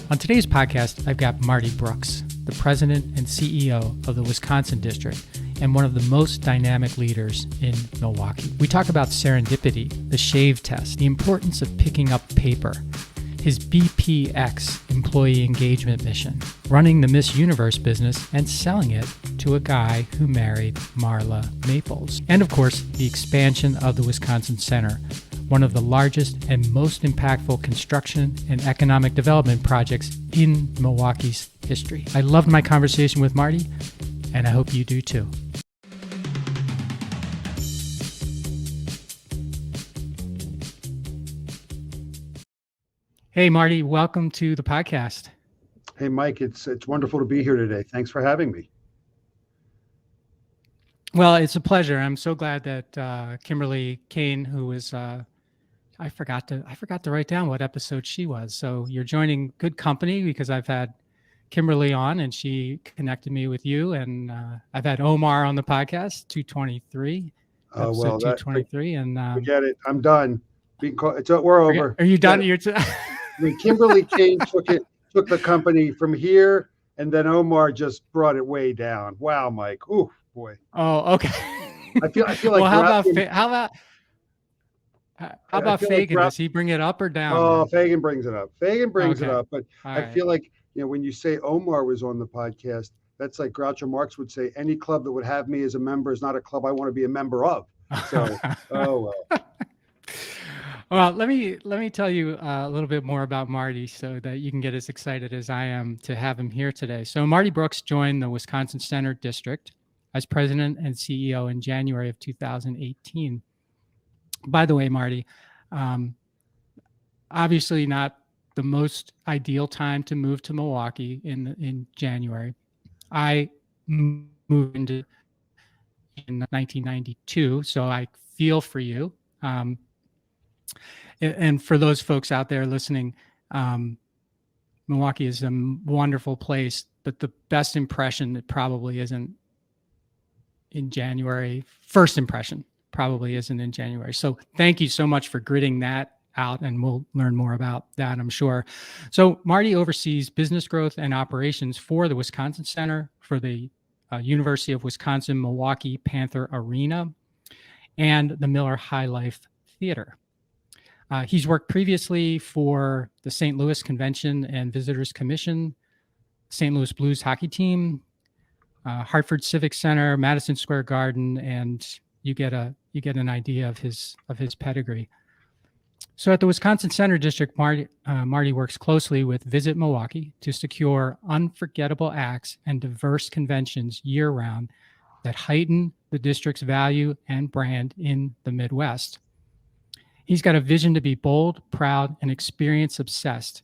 On today's podcast, I've got Marty Brooks, the president and CEO of the Wisconsin District and one of the most dynamic leaders in Milwaukee. We talk about serendipity, the shave test, the importance of picking up paper, his BPX employee engagement mission, running the Miss Universe business and selling it to a guy who married Marla Maples, and of course, the expansion of the Wisconsin Center, one of the largest and most impactful construction and economic development projects in Milwaukee's history. I loved my conversation with Marty, and I hope you do too. Hey, Marty, welcome to the podcast. Hey, Mike, it's wonderful to be here today. Thanks for having me. Well, it's a pleasure. I'm so glad that Kimberly Kane, who was I forgot to write down what episode she was. So you're joining good company because I've had Kimberly on and she connected me with you, and I've had Omar on the podcast, 223, episode 223, and forget it. I'm done. We're over. Are you done? I mean, Kimberly Kane took the company from here, and then Omar just brought it way down. Wow, Mike. Ooh, boy. Oh, okay. I feel like. Well, how about Fagan? Does he bring it up or down? Oh, Fagan brings it up. It up. But all I feel like, when you say Omar was on the podcast, that's like Groucho Marx would say, any club that would have me as a member is not a club I want to be a member of. So, oh well. Well, let me tell you a little bit more about Marty so that you can get as excited as I am to have him here today. So Marty Brooks joined the Wisconsin Center District as president and CEO in January of 2018. By the way, Marty, obviously not the most ideal time to move to Milwaukee in January. I moved in 1992, so I feel for you. And for those folks out there listening, Milwaukee is a wonderful place, but the best impression, it probably isn't in January. First impression probably isn't in January. So thank you so much for gritting that out, and we'll learn more about that, I'm sure. So Marty oversees business growth and operations for the Wisconsin Center, for the University of Wisconsin-Milwaukee Panther Arena, and the Miller High Life Theater. He's worked previously for the St. Louis Convention and Visitors Commission, St. Louis Blues hockey team, Hartford Civic Center, Madison Square Garden, and you get an idea of his pedigree. So at the Wisconsin Center District, Marty works closely with VISIT Milwaukee to secure unforgettable acts and diverse conventions year-round that heighten the district's value and brand in the Midwest. He's got a vision to be bold, proud, and experience-obsessed.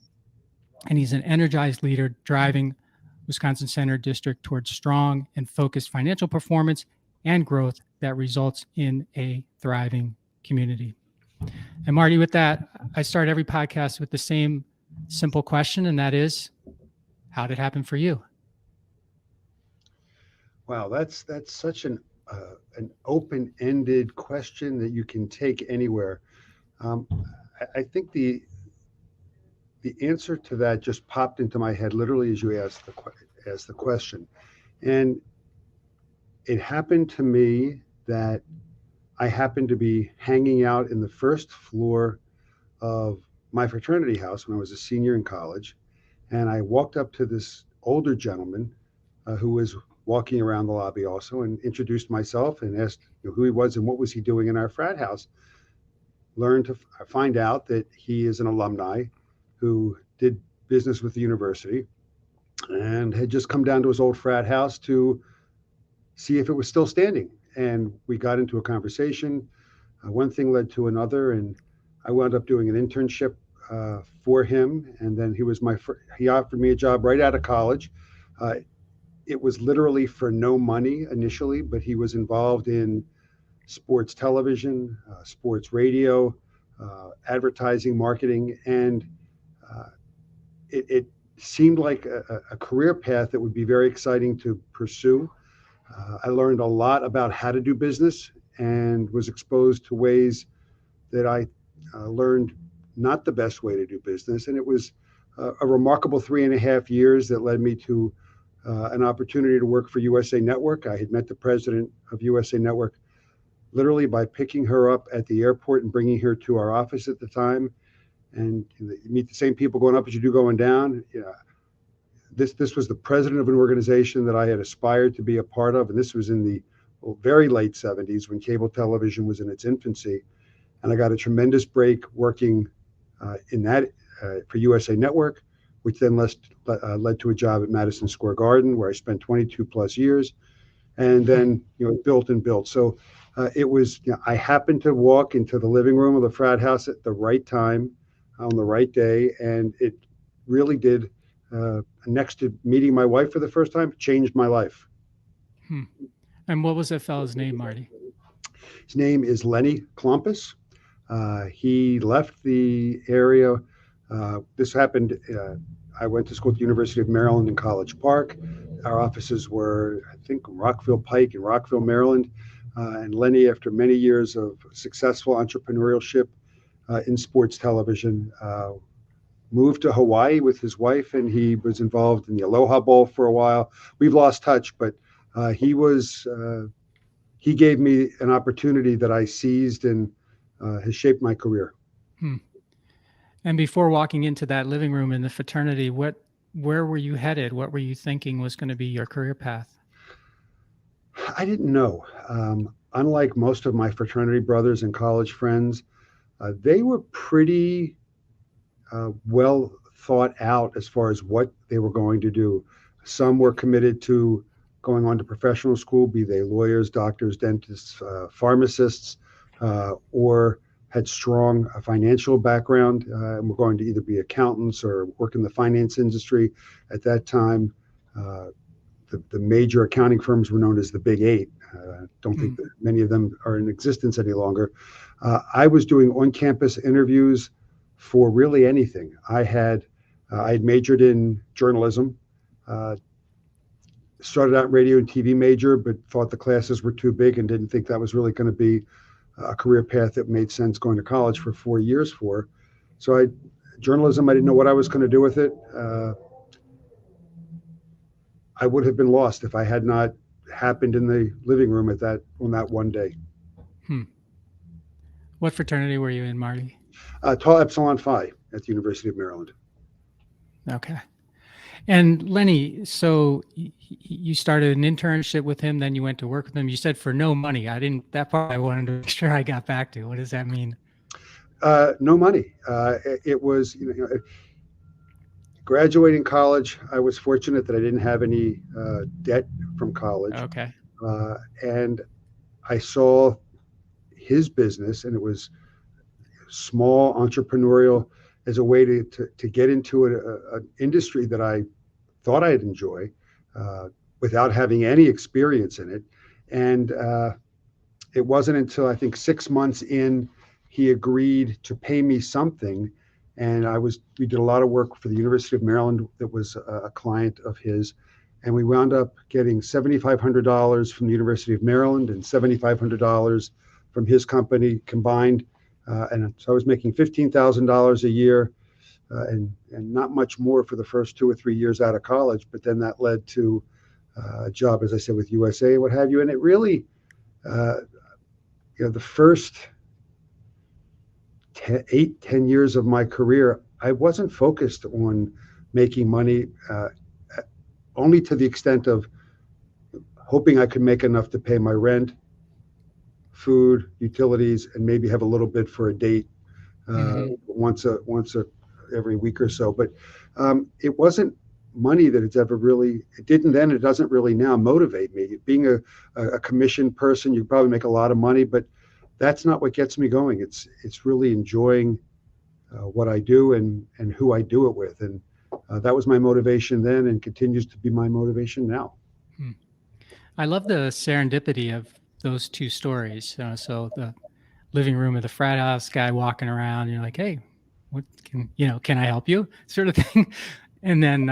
And he's an energized leader driving Wisconsin Center District towards strong and focused financial performance and growth that results in a thriving community. And Marty, with that, I start every podcast with the same simple question, and that is, how did it happen for you? Wow, that's such an open-ended question that you can take anywhere. I think the answer to that just popped into my head literally as you asked the question, and it happened to me that I happened to be hanging out in the first floor of my fraternity house when I was a senior in college, and I walked up to this older gentleman who was walking around the lobby also, and introduced myself and asked who he was and what was he doing in our frat house. Learned to find out that he is an alumni who did business with the university and had just come down to his old frat house to see if it was still standing. And we got into a conversation. One thing led to another, and I wound up doing an internship for him. And then he offered me a job right out of college. It was literally for no money initially, but he was involved in sports television, sports radio, advertising, marketing, and it seemed like a career path that would be very exciting to pursue. I learned a lot about how to do business and was exposed to ways that I learned not the best way to do business. And it was a remarkable 3.5 years that led me to an opportunity to work for USA Network. I had met the president of USA Network literally by picking her up at the airport and bringing her to our office at the time. And you meet the same people going up as you do going down. Yeah, this was the president of an organization that I had aspired to be a part of, and this was in the very late 70s when cable television was in its infancy. And I got a tremendous break working in that for USA Network, which then led to a job at Madison Square Garden, where I spent 22 plus years, and then built and built. So it was I happened to walk into the living room of the frat house at the right time, on the right day, and it really did. Next to meeting my wife for the first time, changed my life. And what was that fellow's name, Marty? His name is Lenny Klompus. He left the area. This happened. I went to school at the University of Maryland in College Park. Our offices were, I think, Rockville Pike in Rockville, Maryland. And Lenny, after many years of successful entrepreneurship in sports television, moved to Hawaii with his wife, and he was involved in the Aloha Bowl for a while. We've lost touch, but he gave me an opportunity that I seized and has shaped my career. And before walking into that living room in the fraternity, where were you headed? What were you thinking was going to be your career path? I didn't know. Unlike most of my fraternity brothers and college friends, they were pretty well thought out as far as what they were going to do. Some were committed to going on to professional school, be they lawyers, doctors, dentists, pharmacists, or had strong financial background and were going to either be accountants or work in the finance industry. At that time, the major accounting firms were known as the Big Eight. Don't think that many of them are in existence any longer. I was doing on-campus interviews for really anything. I had majored in journalism, started out radio and TV major, but thought the classes were too big and didn't think that was really going to be a career path that made sense going to college for 4 years for. So journalism, I didn't know what I was going to do with it. I would have been lost if I had not happened in the living room on that one day. What fraternity were you in, Marty? Tau Epsilon Phi at the University of Maryland. Okay. And Lenny, so you started an internship with him, then you went to work with him. You said for no money. That part I wanted to make sure I got back to. What does that mean? No money. It was, graduating college, I was fortunate that I didn't have any debt from college. Okay. And I saw his business, and it was small, entrepreneurial, as a way to get into an industry that I thought I'd enjoy without having any experience in it. And it wasn't until I think 6 months in, he agreed to pay me something. And we did a lot of work for the University of Maryland that was a client of his. And we wound up getting $7,500 from the University of Maryland and $7,500 from his company combined. And so I was making $15,000 a year and not much more for the first 2 or 3 years out of college. But then that led to a job, as I said, with USA and what have you. And it really, the first 10 years of my career, I wasn't focused on making money only to the extent of hoping I could make enough to pay my rent, food, utilities, and maybe have a little bit for a date once every week or so. But it wasn't money that it didn't then, it doesn't really now motivate me. Being a commissioned person, you probably make a lot of money, but that's not what gets me going. It's really enjoying what I do and who I do it with. And that was my motivation then and continues to be my motivation now. I love the serendipity of those two stories. So the living room of the frat house guy walking around, you're like, hey, what can I help you? Sort of thing. And then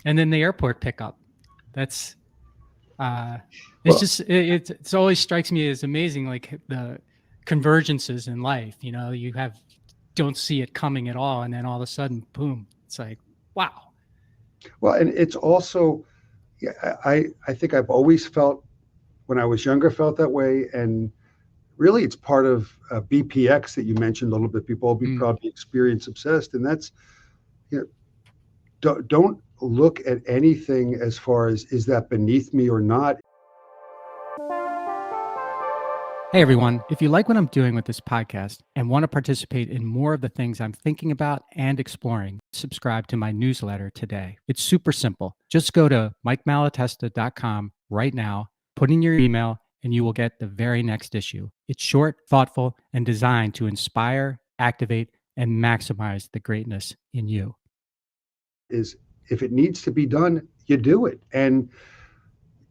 the airport pickup. That's it always strikes me as amazing, like the convergences in life. You don't see it coming at all, and then all of a sudden, boom, It's like, wow. Well, and it's also, yeah, I think I've always felt when I was younger, felt that way. And really it's part of BPX that you mentioned a little bit. People will be probably experience obsessed. And that's, you know, don't look at anything as far as, is that beneath me or not? Hey everyone, if you like what I'm doing with this podcast and want to participate in more of the things I'm thinking about and exploring, subscribe to my newsletter today. It's super simple. Just go to mikemalatesta.com right now, put in your email, and you will get the very next issue. It's short, thoughtful, and designed to inspire, activate, and maximize the greatness in you. Is if it needs to be done, you do it. And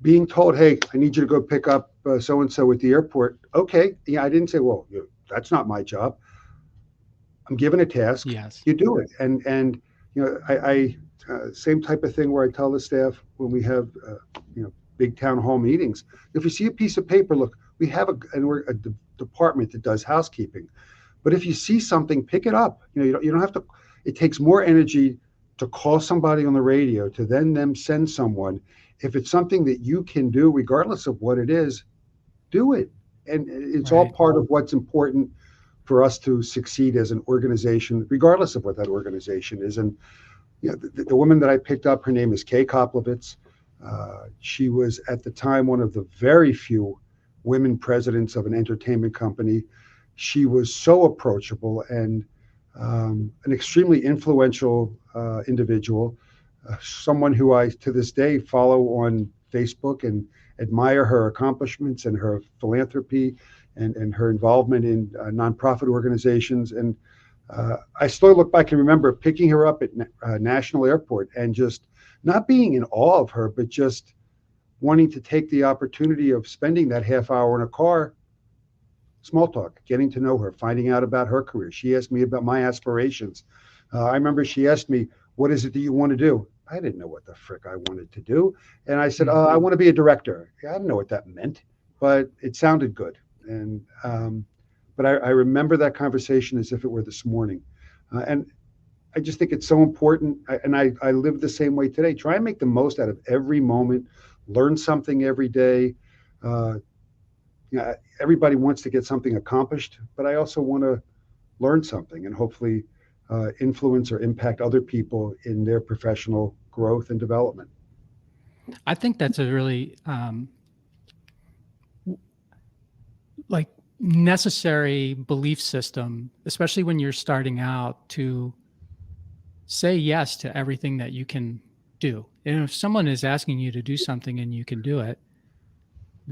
being told, hey, I need you to go pick up so-and-so at the airport. Okay. Yeah, I didn't say, well, that's not my job. I'm given a task. Yes. You do it. And you know, I same type of thing where I tell the staff when we have, big town hall meetings, if you see a piece of paper, look, we're a department that does housekeeping. But if you see something, pick it up. You don't have to, it takes more energy to call somebody on the radio to then them send someone. If it's something that you can do, regardless of what it is, do it. And it's all part of what's important for us to succeed as an organization, regardless of what that organization is. And the woman that I picked up, her name is Kay Koplovitz. She was at the time one of the very few women presidents of an entertainment company. She was so approachable and an extremely influential individual. Someone who I, to this day, follow on Facebook and admire her accomplishments and her philanthropy and her involvement in nonprofit organizations. And I still look back and remember picking her up at National Airport and just not being in awe of her, but just wanting to take the opportunity of spending that half hour in a car, small talk, getting to know her, finding out about her career. She asked me about my aspirations. I remember she asked me, what is it that you want to do? I didn't know what the frick I wanted to do. And I said, I want to be a director. I didn't know what that meant, but it sounded good. And, but I remember that conversation as if it were this morning. And I just think it's so important. I live the same way today. Try and make the most out of every moment, learn something every day. Everybody wants to get something accomplished, but I also want to learn something and hopefully influence or impact other people in their professional growth and development. I think that's a really necessary belief system, especially when you're starting out, to say yes to everything that you can do. And if someone is asking you to do something and you can do it,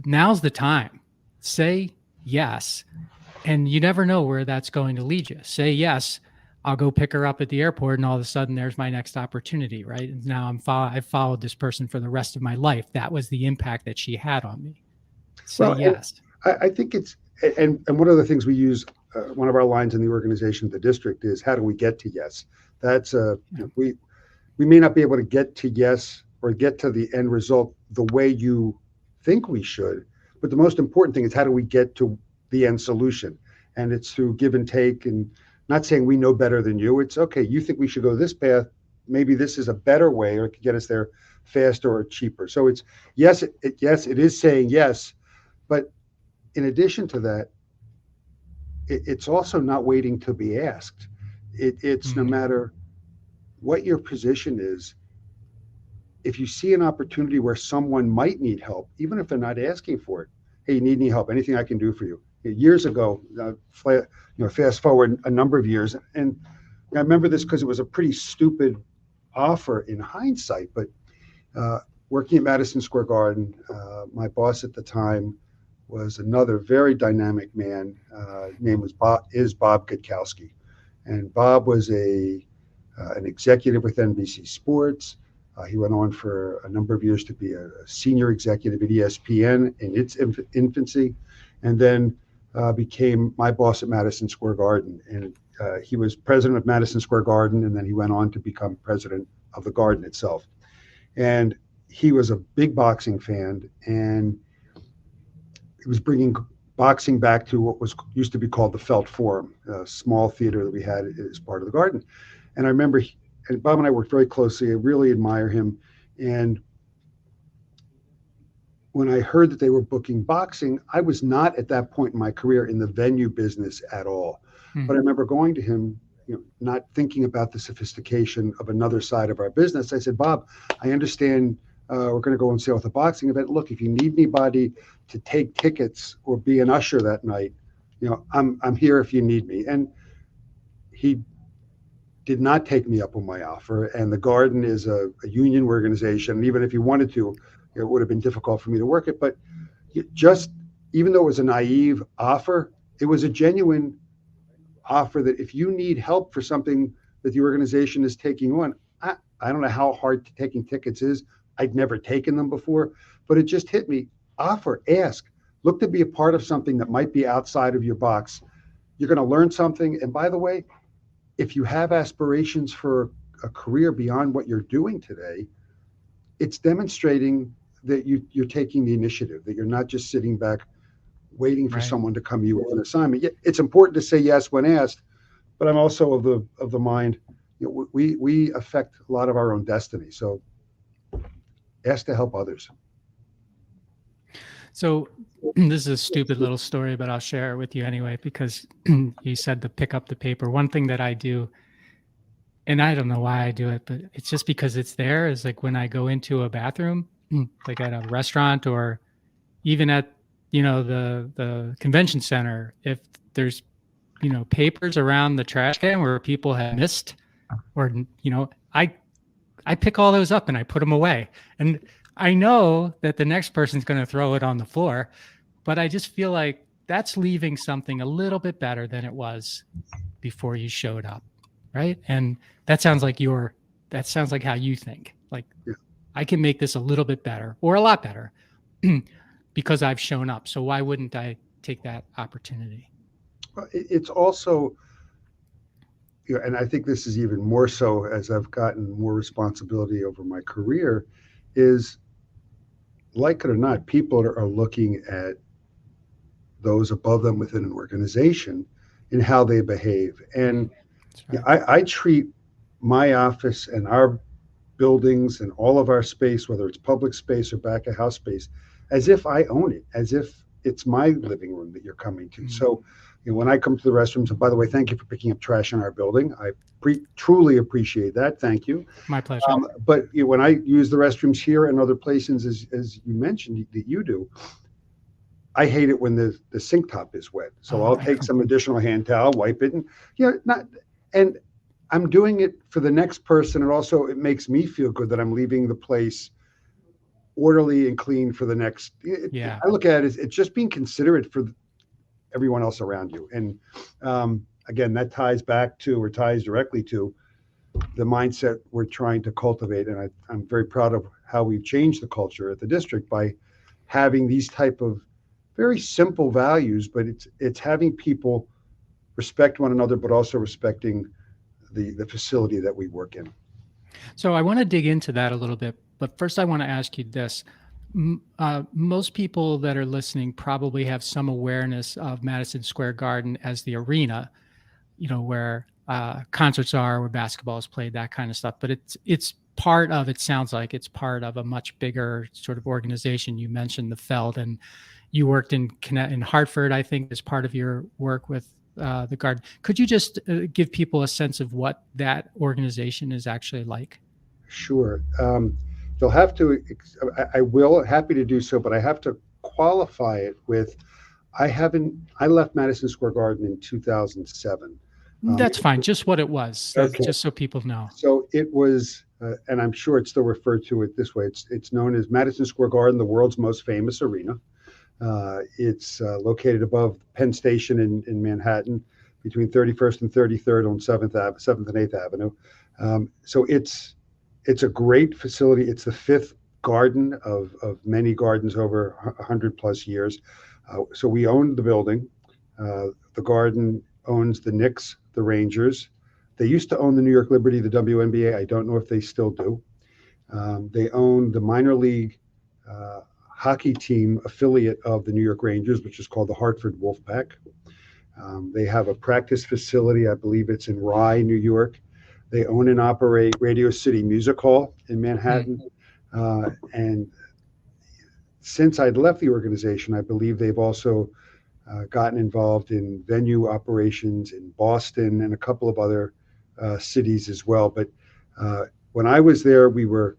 now's the time. Say yes. And you never know where that's going to lead you. Say yes, I'll go pick her up at the airport, and all of a sudden there's my next opportunity, right? And now I've followed this person for the rest of my life. That was the impact that she had on me. Say yes. I think it's, and one of the things we use, one of our lines in the organization, the district, is how do we get to yes? That's we may not be able to get to yes or get to the end result the way you think we should, but the most important thing is how do we get to the end solution? And it's through give and take, and not saying we know better than you. It's okay, you think we should go this path, maybe this is a better way or it could get us there faster or cheaper. So it's yes, it is saying yes, but in addition to that, it's also not waiting to be asked. It's no matter what your position is, if you see an opportunity where someone might need help, even if they're not asking for it, hey, you need any help? Anything I can do for you? Years ago, fast forward a number of years, and I remember this because it was a pretty stupid offer in hindsight, but working at Madison Square Garden, my boss at the time was another very dynamic man. His name was Bob Gutkowski. And Bob was an executive with NBC Sports. He went on for a number of years to be a senior executive at ESPN in its infancy, and then became my boss at Madison Square Garden. And he was president of Madison Square Garden, and then he went on to become president of the Garden itself. And he was a big boxing fan, and he was bringing boxing back to what was used to be called the Felt Forum, a small theater that we had as part of the Garden. And I remember and Bob and I worked very closely. I really admire him. And when I heard that they were booking boxing, I was not at that point in my career in the venue business at all. Hmm. But I remember going to him, not thinking about the sophistication of another side of our business. I said, Bob, I understand we're going to go and sell with a boxing event. Look, if you need anybody to take tickets or be an usher that night, I'm here if you need me. And he did not take me up on my offer. And the Garden is a union organization. And even if he wanted to, it would have been difficult for me to work it. But even though it was a naive offer, it was a genuine offer that if you need help for something that the organization is taking on, I don't know how hard taking tickets is. I'd never taken them before, but it just hit me. Offer, ask, look to be a part of something that might be outside of your box. You're going to learn something. And by the way, if you have aspirations for a career beyond what you're doing today, it's demonstrating that you're taking the initiative, that you're not just sitting back waiting for someone to come to you with an assignment. It's important to say yes when asked, but I'm also of the mind, we affect a lot of our own destiny. So ask to help others. So this is a stupid little story, but I'll share it with you anyway, because you said to pick up the paper. One thing that I do, and I don't know why I do it, but it's just because it's there, is like when I go into a bathroom, like at a restaurant or even at, the convention center, if there's, papers around the trash can where people have missed, or, I pick all those up and I put them away. And I know that the next person's going to throw it on the floor, but I just feel like that's leaving something a little bit better than it was before you showed up. Right. And that sounds like how you think. Like, I can make this a little bit better or a lot better because I've shown up. So why wouldn't I take that opportunity? It's also, and I think this is even more so as I've gotten more responsibility over my career, is, like it or not, people are looking at those above them within an organization and how they behave. And I treat my office and our buildings and all of our space, whether it's public space or back of house space, as if I own it, as if it's my living room that you're coming to. So when I come to the restrooms, and by the way, thank you for picking up trash in our building. I truly appreciate that. Thank you. My pleasure. But when I use the restrooms here and other places, as you mentioned that you do, I hate it when the sink top is wet. So I'll take some additional hand towel, wipe it, and I'm doing it for the next person. And also it makes me feel good that I'm leaving the place orderly and clean for the next. I look at it as it's just being considerate for everyone else around you. And again, that ties directly to the mindset we're trying to cultivate. And I'm very proud of how we've changed the culture at the district by having these type of very simple values, but it's having people respect one another, but also respecting the facility that we work in. So I want to dig into that a little bit, but first I want to ask you this. Most people that are listening probably have some awareness of Madison Square Garden as the arena, where concerts are, where basketball is played, that kind of stuff. But it sounds like it's part of a much bigger sort of organization. You mentioned the Feld, and you worked in Hartford, I think, as part of your work with the Garden. Could you just give people a sense of what that organization is actually like? Sure. You'll have to, I will, happy to do so, but I have to qualify it with, I left Madison Square Garden in 2007. That's fine. Just what it was, just so people know. So it was, and I'm sure it's still referred to it this way. It's known as Madison Square Garden, the world's most famous arena. It's located above Penn Station in Manhattan, between 31st and 33rd on 7th and 8th Avenue. So it's a great facility. It's the fifth garden of many gardens over 100 plus years. So we own the building. The Garden owns the Knicks, the Rangers. They used to own the New York Liberty, the WNBA. I don't know if they still do. They own the minor league hockey team affiliate of the New York Rangers, which is called the Hartford Wolfpack. They have a practice facility. I believe it's in Rye, New York. They own and operate Radio City Music Hall in Manhattan. And since I'd left the organization, I believe they've also gotten involved in venue operations in Boston and a couple of other cities as well. But when I was there, we were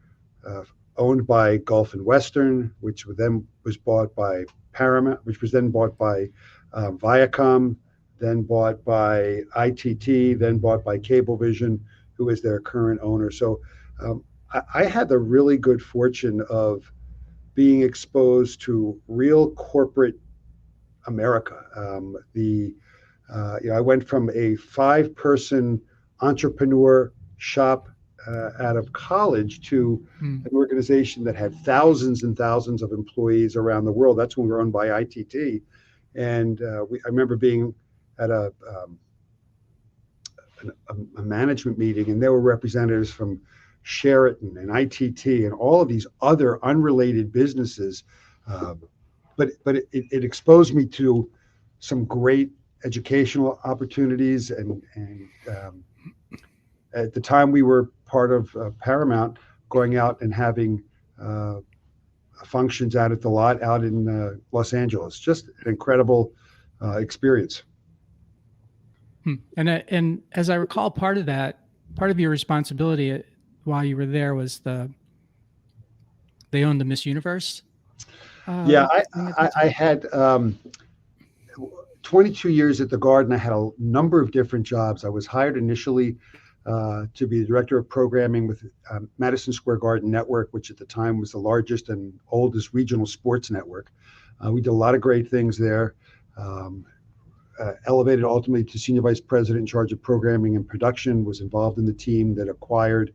owned by Gulf and Western, which then was bought by Paramount, which was then bought by Viacom, then bought by ITT, then bought by Cablevision, who is their current owner. So I had the really good fortune of being exposed to real corporate America. I went from a 5-person entrepreneur shop out of college to an organization that had thousands and thousands of employees around the world. That's when we were owned by ITT. And I remember being at a management meeting, and there were representatives from Sheraton and ITT and all of these other unrelated businesses. But it exposed me to some great educational opportunities. And at the time we were part of Paramount, going out and having functions out at the lot out in Los Angeles. Just an incredible experience. And as I recall, part of your responsibility while you were there was they owned the Miss Universe. Yeah, I had 22 years at the Garden. I had a number of different jobs. I was hired initially to be the director of programming with Madison Square Garden Network, which at the time was the largest and oldest regional sports network. We did a lot of great things there. Elevated ultimately to senior vice president in charge of programming and production, was involved in the team that acquired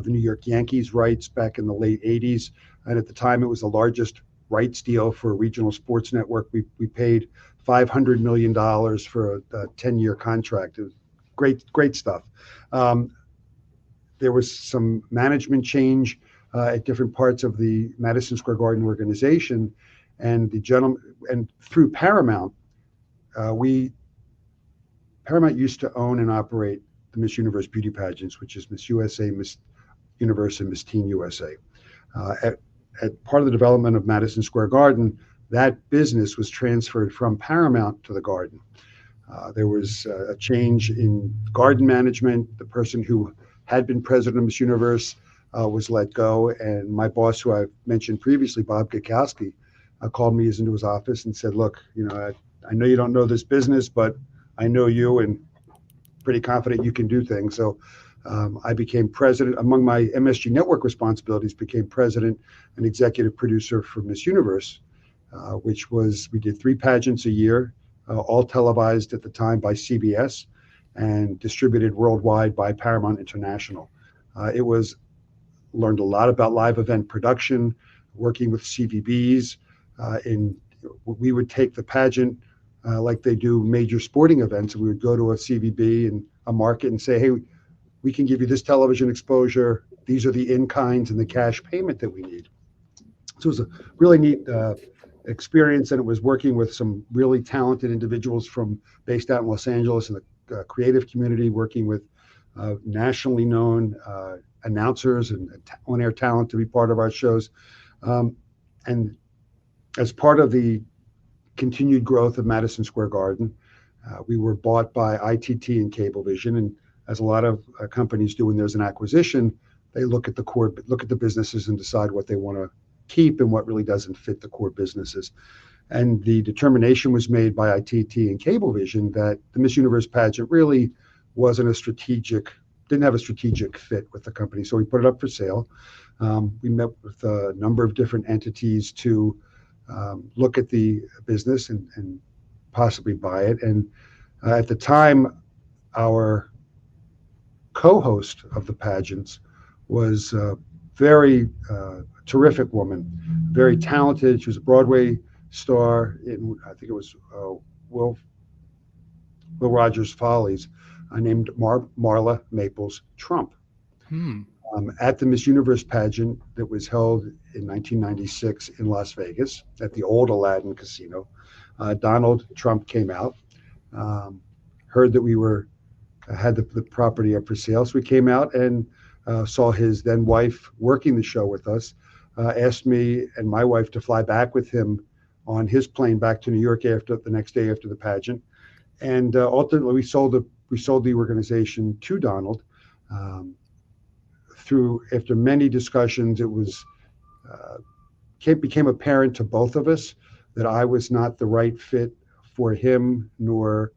the New York Yankees rights back in the late 80s. And at the time, it was the largest rights deal for a regional sports network. We paid $500 million for a 10-year contract. It was great stuff. There was some management change at different parts of the Madison Square Garden organization, and through Paramount, Paramount used to own and operate the Miss Universe beauty pageants, which is Miss USA, Miss Universe, and Miss Teen USA. At part of the development of Madison Square Garden, that business was transferred from Paramount to the Garden. There was a change in garden management. The person who had been president of Miss Universe was let go, and my boss, who I mentioned previously, Bob Gakowski, called me into his office and said, "Look, I know you don't know this business, but I know you, and pretty confident you can do things." So I became president. Among my MSG Network responsibilities, became president and executive producer for Miss Universe, which was, we did 3 pageants a year, all televised at the time by CBS and distributed worldwide by Paramount International. Learned a lot about live event production, working with CVBs. We would take the pageant like they do major sporting events, and we would go to a CVB and a market and say, "Hey, we can give you this television exposure. These are the in-kinds and the cash payment that we need." So it was a really neat experience, and it was working with some really talented individuals based out in Los Angeles in the creative community, working with nationally known announcers and on-air talent to be part of our shows. And as part of the continued growth of Madison Square Garden, we were bought by ITT and Cablevision, and as a lot of companies do when there's an acquisition, they look at the businesses and decide what they want to keep and what really doesn't fit the core businesses. And the determination was made by ITT and Cablevision that the Miss Universe pageant really didn't have a strategic fit with the company. So we put it up for sale. We met with a number of different entities to look at the business and possibly buy it. And at the time, our co-host of the pageants was a very terrific woman, very talented. She was a Broadway star in, I think it was Will Rogers' Follies, named Marla Maples Trump. At the Miss Universe pageant that was held in 1996 in Las Vegas at the old Aladdin Casino, Donald Trump came out, heard that we were had the property up for sale. So we came out and saw his then wife working the show with us, asked me and my wife to fly back with him on his plane back to New York after the next day after the pageant. And ultimately, we sold the organization to Donald. Um, after many discussions, it was uh, became apparent to both of us that I was not the right fit for him, nor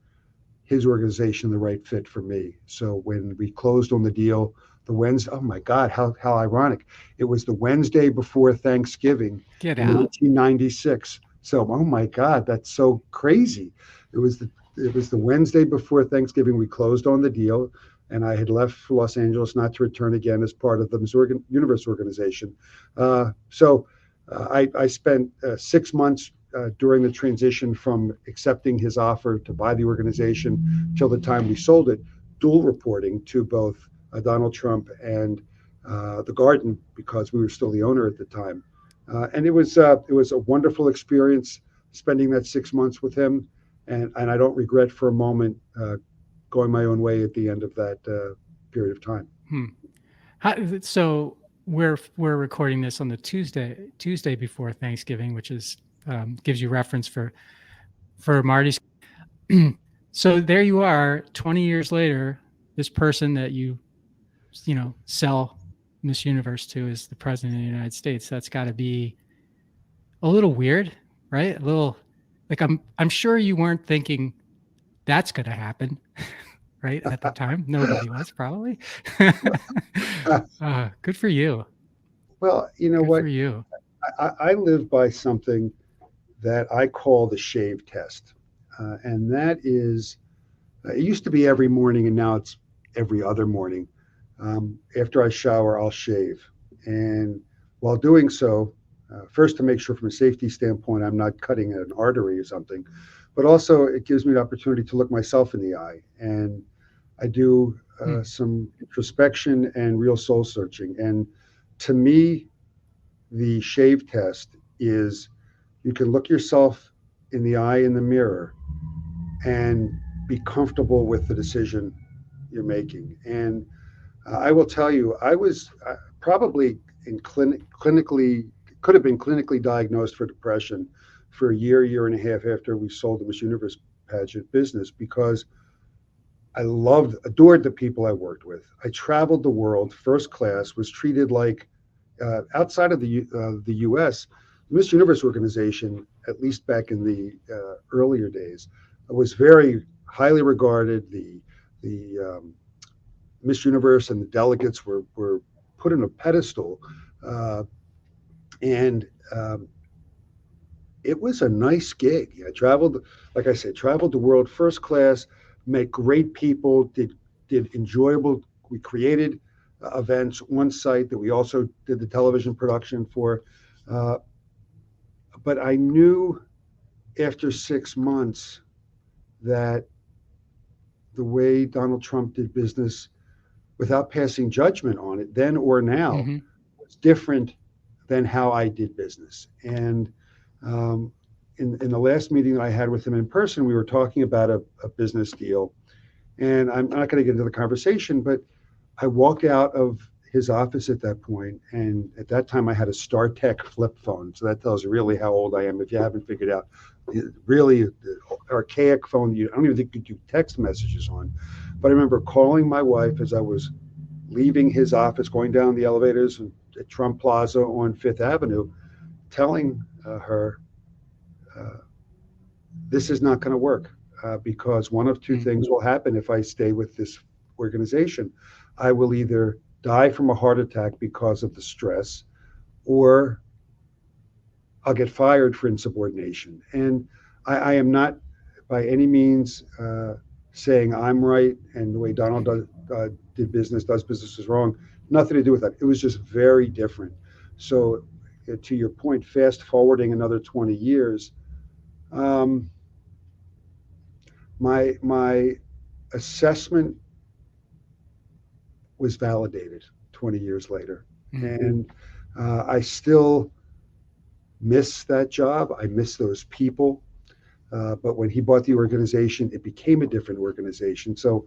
his organization the right fit for me. So when we closed on the deal, the Wednesday, oh my God, how ironic. It was the Wednesday before Thanksgiving Get in out. 1996. So, oh my God, that's so crazy. It was the Wednesday before Thanksgiving. We closed on the deal, and I had left for Los Angeles not to return again as part of the Miss Universe organization. I spent 6 months during the transition from accepting his offer to buy the organization till the time we sold it, dual reporting to both Donald Trump and the Garden because we were still the owner at the time. And it was a wonderful experience spending that 6 months with him, and I don't regret for a moment going my own way at the end of that period of time. Hmm. So we're recording this on the Tuesday before Thanksgiving, which is gives you reference for Marty's. So there you are, 20 years later. This person that you sell Miss Universe to is the president of the United States. That's got to be a little weird, right? A little like I'm sure you weren't thinking that's going to happen, right? At the time, nobody was probably. Good for you. Well, you know Good for what? you. I live by something that I call the shave test. And that is, it used to be every morning, and now it's every other morning. After I shower, I'll shave. And while doing so, first to make sure from a safety standpoint, I'm not cutting an artery or something, but also it gives me the opportunity to look myself in the eye. And I do some introspection and real soul searching. And to me, the shave test is you can look yourself in the eye in the mirror and be comfortable with the decision you're making. And I will tell you, I was probably clinically, could have been clinically diagnosed for depression for a year and a half after we sold the Miss Universe pageant business because I adored the people I worked with. I traveled the world first class, was treated like outside of the U.S., the Miss Universe organization, at least back in the earlier days, was very highly regarded. The Miss Universe and the delegates were put on a pedestal, uh, and it was a nice gig. I traveled, like I said, traveled the world first class, met great people, did enjoyable. We created events on site that we also did the television production for. Uh, but I knew after 6 months that the way Donald Trump did business, without passing judgment on it then or now, Mm-hmm. was different than how I did business. And um, in the last meeting that I had with him in person, we were talking about a business deal. And I'm not going to get into the conversation, but I walked out of his office at that point, and at that time I had a StarTech flip phone, so that tells you really how old I am if you haven't figured out. Really archaic phone I don't even think you could do text messages on. But I remember calling my wife as I was leaving his office, going down the elevators at Trump Plaza on Fifth Avenue, telling her, uh, this is not going to work because one of two things will happen if I stay with this organization. I will either die from a heart attack because of the stress, or I'll get fired for insubordination. And I am not by any means saying I'm right and the way Donald does business is wrong. Nothing to do with that. It was just very different. So, to your point, fast forwarding another 20 years, um, my assessment was validated 20 years later, and I still miss that job. I miss those people. But when he bought the organization, it became a different organization. So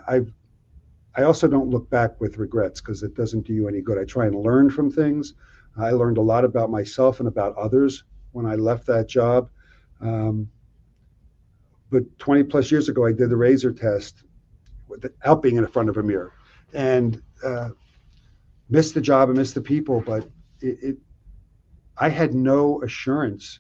I also don't look back with regrets because it doesn't do you any good. I try and learn from things. I learned a lot about myself and about others when I left that job. Um, but 20 plus years ago, I did the razor test without being in front of a mirror, and missed the job and missed the people. But I had no assurance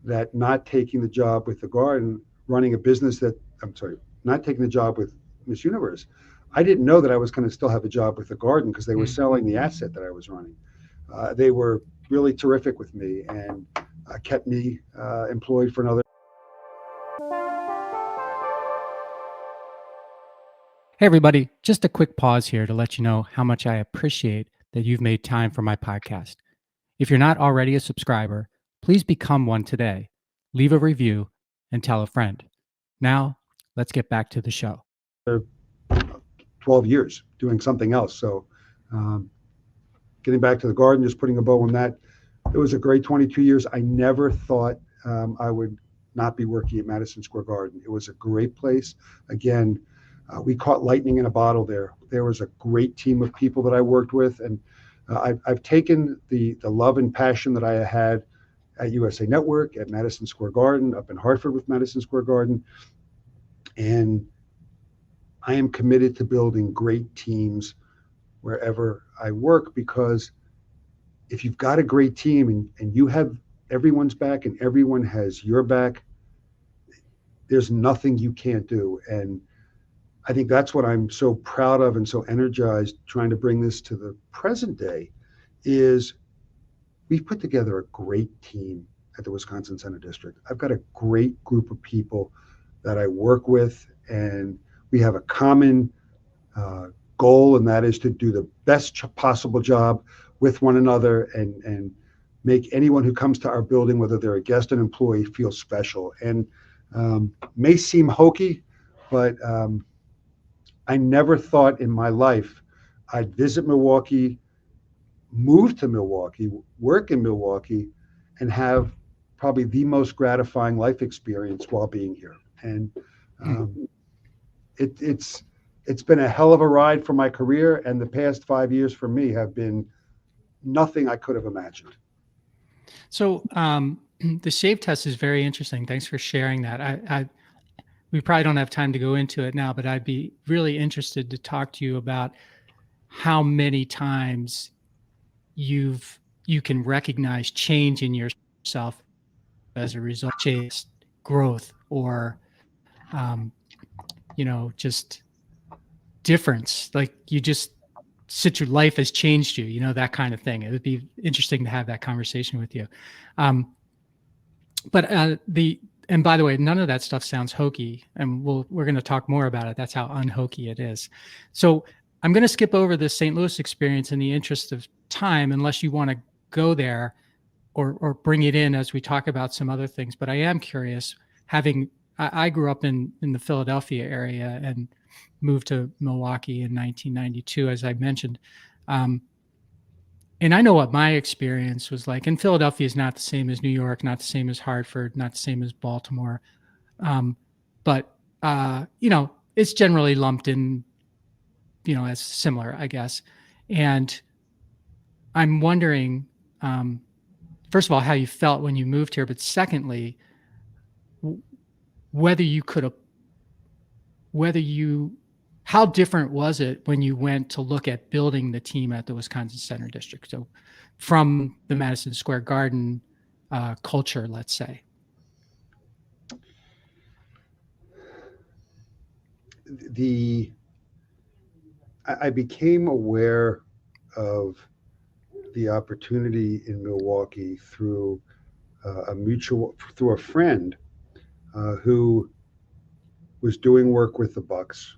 that not taking the job with the garden, running a business that, I'm sorry, not taking the job with Miss Universe, I didn't know that I was going to still have a job with the garden because they were selling the asset that I was running. They were really terrific with me and kept me employed for another. Hey, everybody, just a quick pause here to let you know how much I appreciate that you've made time for my podcast. If you're not already a subscriber, please become one today. Leave a review and tell a friend. Now, let's get back to the show. 12 years doing something else. So getting back to the garden, just putting a bow on that, it was a great 22 years. I never thought I would not be working at Madison Square Garden. It was a great place. Again, we caught lightning in a bottle there. There was a great team of people that I worked with, and I've taken the love and passion that I had at USA Network, at Madison Square Garden, up in Hartford with Madison Square Garden, and I am committed to building great teams wherever I work, because if you've got a great team and you have everyone's back and everyone has your back, there's nothing you can't do. And I think that's what I'm so proud of and so energized trying to bring this to the present day is we've put together a great team at the Wisconsin Center District. I've got a great group of people that I work with, and we have a common goal, and that is to do the best possible job with one another and make anyone who comes to our building, whether they're a guest or an employee, feel special. And may seem hokey, but I never thought in my life I'd visit Milwaukee, move to Milwaukee, work in Milwaukee, and have probably the most gratifying life experience while being here. And it's been a hell of a ride for my career, and the past 5 years for me have been nothing I could have imagined. So the shave test is very interesting. Thanks for sharing that. We probably don't have time to go into it now, but I'd be really interested to talk to you about how many times you can recognize change in yourself as a result of change, growth, or just difference. Like your life has changed you, that kind of thing. It would be interesting to have that conversation with you. And by the way, none of that stuff sounds hokey, and we're going to talk more about it. That's how unhokey it is. So I'm going to skip over the St. Louis experience in the interest of time, unless you want to go there or bring it in as we talk about some other things. But I am curious, I grew up in the Philadelphia area and moved to Milwaukee in 1992, as I mentioned. And I know what my experience was like. And Philadelphia is not the same as New York, not the same as Hartford, not the same as Baltimore. But it's generally lumped in, as similar, I guess. And I'm wondering, first of all, how you felt when you moved here, but secondly, how different was it when you went to look at building the team at the Wisconsin Center District? So from the Madison Square Garden culture, let's say. I became aware of the opportunity in Milwaukee through a friend who was doing work with the Bucks.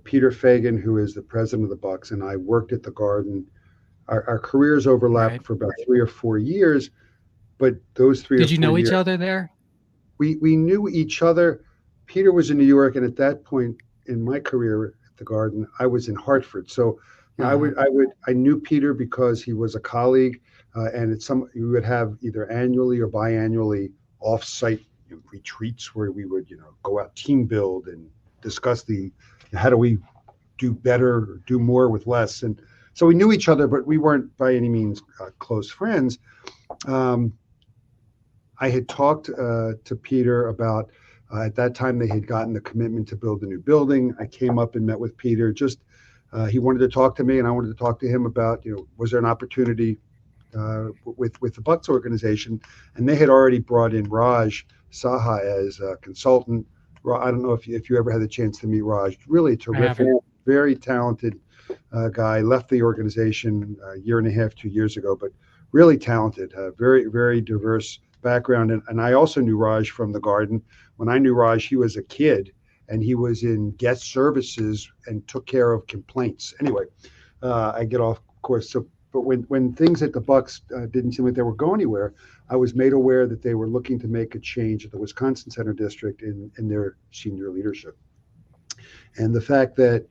Peter Fagan, who is the president of the Bucks, and I worked at the Garden. Our careers overlapped for about 3 or 4 years, but those 3 or 4 years. Did you know each other there? We knew each other. Peter was in New York, and at that point in my career at the Garden, I was in Hartford. So I knew Peter because he was a colleague, and we would have either annually or biannually off-site retreats where we would go out team build and discuss how do we do better, do more with less. And so we knew each other, but we weren't by any means close friends. I had talked to Peter about, at that time they had gotten the commitment to build a new building. I came up and met with Peter. Just he wanted to talk to me, and I wanted to talk to him about, was there an opportunity with the Bucks organization, and they had already brought in Raj Saha as a consultant. I don't know if you ever had the chance to meet Raj. Really terrific, very talented guy. Left the organization a year and a half, 2 years ago, but really talented, very, very diverse background. And I also knew Raj from the Garden. When I knew Raj, he was a kid, and he was in guest services and took care of complaints. Anyway, I get off course. But when things at the Bucks didn't seem like they were going anywhere, I was made aware that they were looking to make a change at the Wisconsin Center District in their senior leadership. And the fact that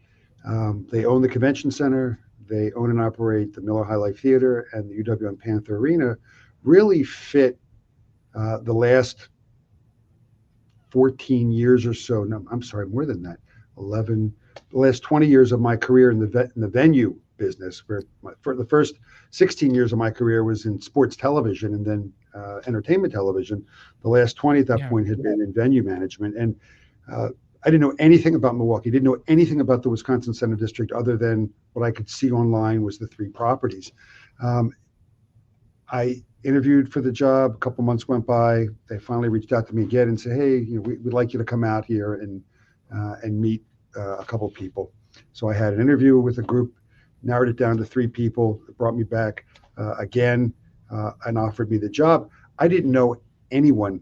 they own the convention center, they own and operate the Miller High Life Theater and the UW and Panther Arena really fit the last 14 years or so. No, I'm sorry, more than that. The last 20 years of my career in the venue business, where for the first 16 years of my career was in sports television and then entertainment television. The last 20 at that point had been in venue management. And I didn't know anything about Milwaukee, didn't know anything about the Wisconsin Center District other than what I could see online was the 3 properties. I interviewed for the job. A couple months went by. They finally reached out to me again and said, "Hey, we'd like you to come out here and meet a couple people." So I had an interview with a group, narrowed it down to 3 people. It brought me back again and offered me the job. I didn't know anyone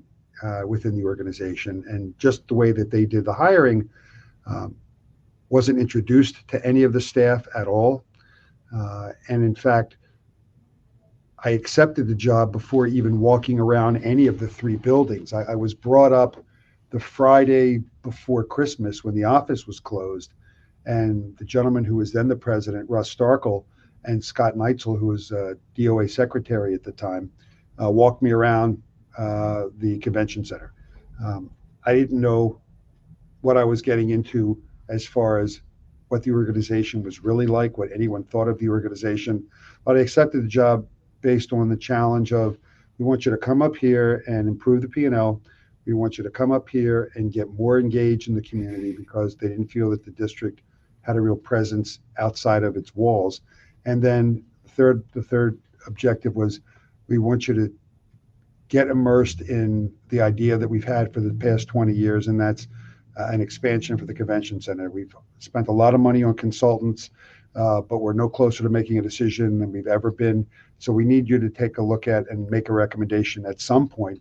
within the organization, and just the way that they did the hiring, wasn't introduced to any of the staff at all. And in fact, I accepted the job before even walking around any of the 3 buildings. I was brought up the Friday before Christmas when the office was closed, and the gentleman who was then the president, Russ Starkle, and Scott Neitzel, who was DOA secretary at the time, walked me around the convention center. I didn't know what I was getting into as far as what the organization was really like, what anyone thought of the organization, but I accepted the job based on the challenge of, we want you to come up here and improve the P&L. We want you to come up here and get more engaged in the community, because they didn't feel that the district had a real presence outside of its walls. And then the third objective was, we want you to get immersed in the idea that we've had for the past 20 years, and that's an expansion for the convention center. We've spent a lot of money on consultants, but we're no closer to making a decision than we've ever been. So we need you to take a look at and make a recommendation at some point.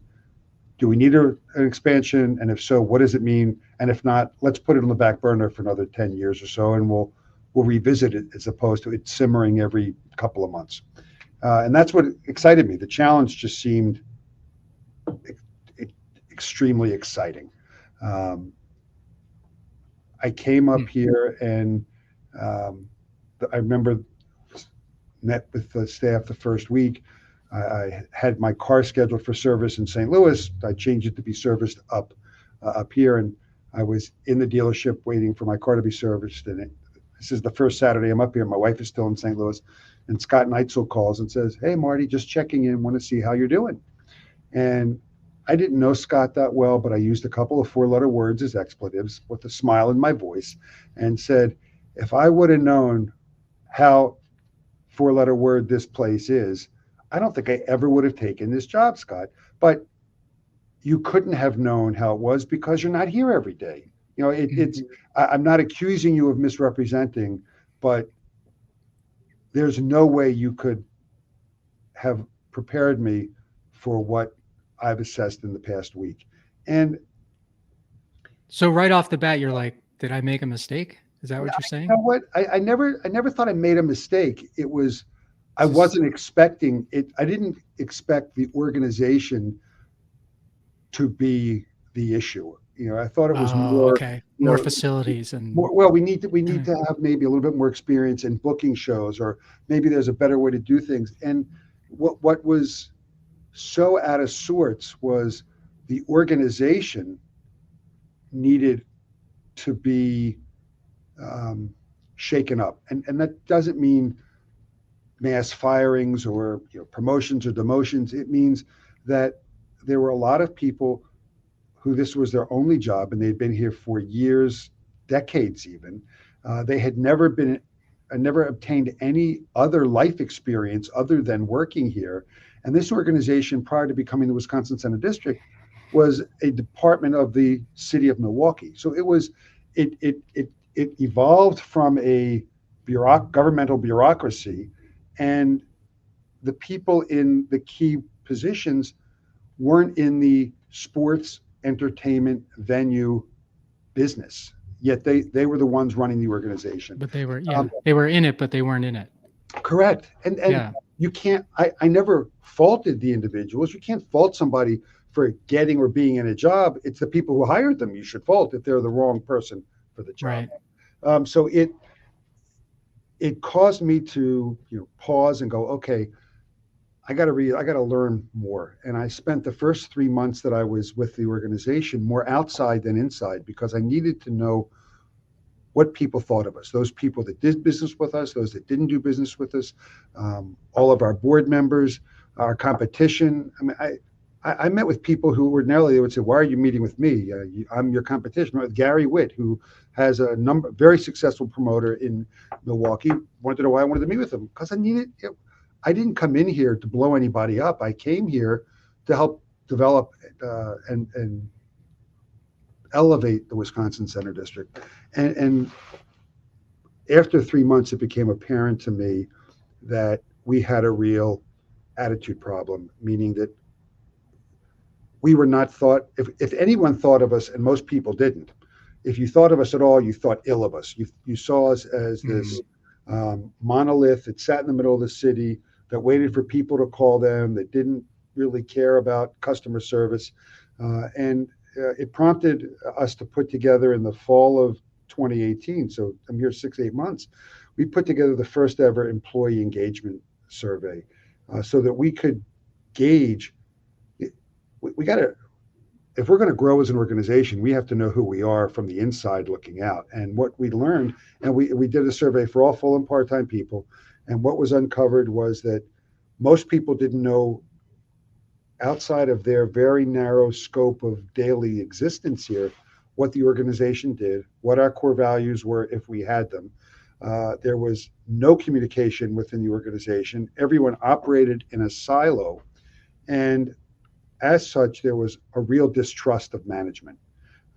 Do we need an expansion? And if so, what does it mean? And if not, let's put it on the back burner for another 10 years or so, and we'll revisit it, as opposed to it simmering every couple of months. And that's what excited me. The challenge just seemed extremely exciting. I came up here and I remember met with the staff the first week. I had my car scheduled for service in St. Louis. I changed it to be serviced up here, and I was in the dealership waiting for my car to be serviced. And this is the first Saturday I'm up here. My wife is still in St. Louis, and Scott Neitzel calls and says, "Hey, Marty, just checking in. Want to see how you're doing." And I didn't know Scott that well, but I used a couple of 4-letter words as expletives with a smile in my voice and said, if I would have known how 4-letter word this place is, I don't think I ever would have taken this job, Scott. But you couldn't have known how it was because you're not here every day. I'm not accusing you of misrepresenting, but there's no way you could have prepared me for what I've assessed in the past week. And so right off the bat, you're like, did I make a mistake? Is that what you're saying? You know what? I never thought I made a mistake. It was, I wasn't expecting it. I didn't expect the organization to be the issue. I thought it was more facilities and more. Well, we need to have maybe a little bit more experience in booking shows, or maybe there's a better way to do things. And what was so out of sorts was the organization needed to be shaken up. And that doesn't mean mass firings or promotions or demotions. It means that there were a lot of people who this was their only job, and they'd been here for years, decades even. They had never obtained any other life experience other than working here. And this organization, prior to becoming the Wisconsin Center District, was a department of the city of Milwaukee. So it evolved from a governmental bureaucracy, and the people in the key positions weren't in the sports, entertainment, venue business. Yet they were the ones running the organization. But they were, they were in it, but they weren't in it. Correct. And you can't, I never faulted the individuals. You can't fault somebody for getting or being in a job. It's the people who hired them you should fault if they're the wrong person for the job. Right. So it caused me to pause and go, okay, I got to learn more. And I spent the first 3 months that I was with the organization more outside than inside, because I needed to know what people thought of us, those people that did business with us, those that didn't do business with us, all of our board members, our competition. I mean, I met with people who ordinarily they would say, why are you meeting with me? I'm your competition. I met with Gary Witt, who has a very successful promoter in Milwaukee. Wanted to know why I wanted to meet with him, because I needed, I didn't come in here to blow anybody up. I came here to help develop and elevate the Wisconsin Center District. And after 3 months, it became apparent to me that we had a real attitude problem, meaning that we were not thought, if anyone thought of us, and most people didn't, if you thought of us at all, you thought ill of us. You saw us as this monolith that sat in the middle of the city, that waited for people to call them, that didn't really care about customer service. And it prompted us to put together in the fall of 2018, so I'm here 6-8 months, we put together the first ever employee engagement survey, so that we could gauge, we got to, if we're going to grow as an organization, we have to know who we are from the inside looking out. And what we learned, and we did a survey for all full and part-time people, and what was uncovered was that most people didn't know, outside of their very narrow scope of daily existence here, what the organization did, what our core values were if we had them. There was no communication within the organization. Everyone operated in a silo. And as such, there was a real distrust of management.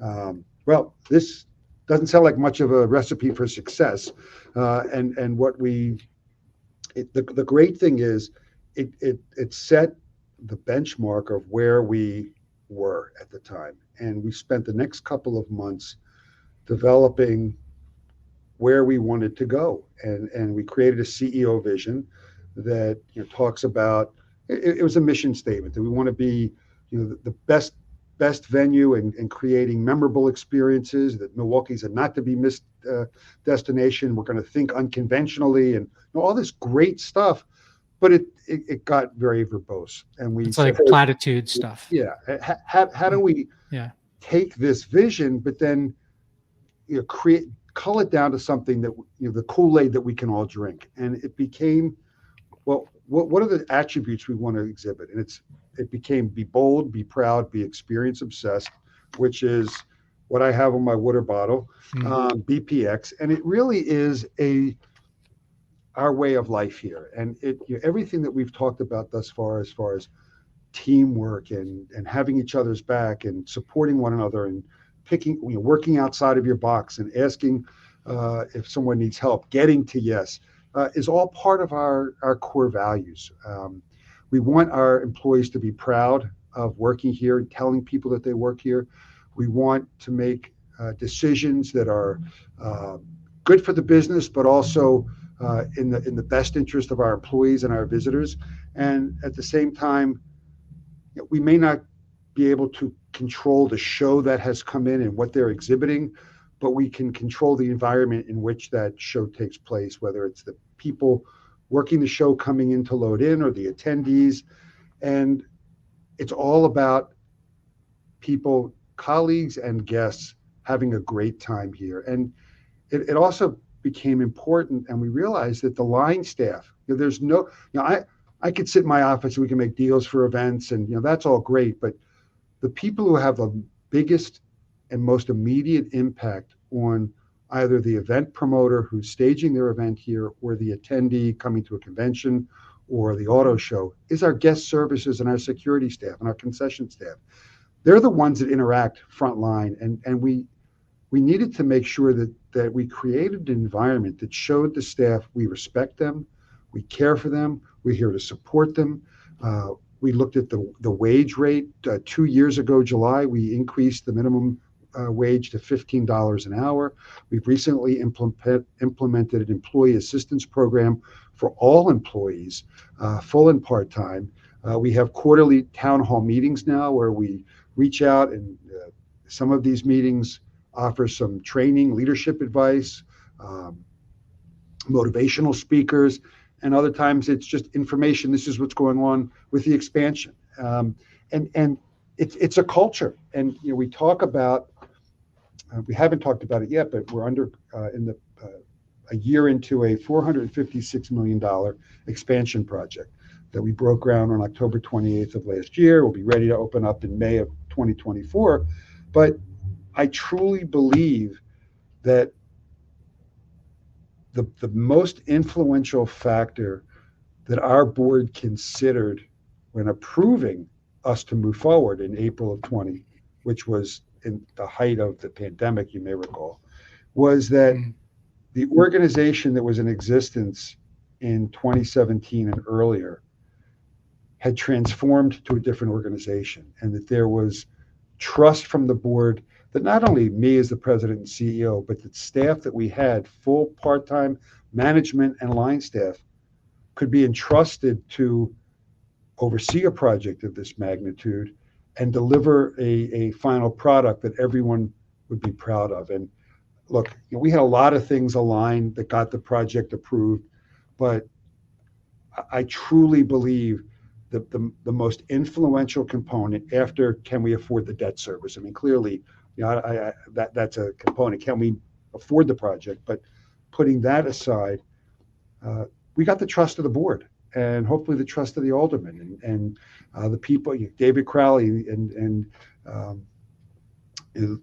Well, this doesn't sound like much of a recipe for success. And what the great thing is, it set the benchmark of where we were at the time. And we spent the next couple of months developing where we wanted to go. And we created a CEO vision that talks about, it was a mission statement that we want to be the best venue and creating memorable experiences, that Milwaukee's a not to be missed destination. We're going to think unconventionally and all this great stuff. But it got very verbose, and it's like platitude stuff. Yeah. How do we take this vision, but then cull it down to something that the Kool-Aid that we can all drink? And it became, well, what are the attributes we want to exhibit? And it became be bold, be proud, be experience obsessed, which is what I have on my water bottle, BPX, and it really is our way of life here. And everything that we've talked about thus far as teamwork and having each other's back and supporting one another and working outside of your box and asking if someone needs help, getting to yes, is all part of our core values. We want our employees to be proud of working here and telling people that they work here. We want to make decisions that are good for the business, but also in the best interest of our employees and our visitors. And at the same time, we may not be able to control the show that has come in and what they're exhibiting, but we can control the environment in which that show takes place, whether it's the people working the show coming in to load in or the attendees. And it's all about people, colleagues and guests, having a great time here. And it also became important, and we realized that the line staff, there's no, I could sit in my office and we can make deals for events, and that's all great, but the people who have the biggest and most immediate impact on either the event promoter who's staging their event here or the attendee coming to a convention or the auto show is our guest services and our security staff and our concession staff. They're the ones that interact frontline, and we needed to make sure that we created an environment that showed the staff we respect them, we care for them, we're here to support them. We looked at the wage rate. 2 years ago, July, we increased the minimum wage to $15 an hour. We've recently implemented an employee assistance program for all employees, full and part-time. We have quarterly town hall meetings now where we reach out, and some of these meetings offer some training, leadership advice, motivational speakers, and other times it's just information. This is what's going on with the expansion, and it's a culture. And we talk about, we haven't talked about it yet, but we're a year into a $456 million expansion project that we broke ground on October 28th of last year. We'll be ready to open up in May of 2024. But I truly believe that the most influential factor that our board considered when approving us to move forward in April of 20, which was in the height of the pandemic, you may recall, was that the organization that was in existence in 2017 and earlier had transformed to a different organization, and that there was trust from the board that not only me as the president and CEO, but the staff that we had, full part-time management and line staff, could be entrusted to oversee a project of this magnitude and deliver a final product that everyone would be proud of. And look, we had a lot of things aligned that got the project approved, but I truly believe that the most influential component after can we afford the debt service? I mean, clearly, that's a component. Can we afford the project? But putting that aside, we got the trust of the board, and hopefully the trust of the aldermen and the people, David Crowley and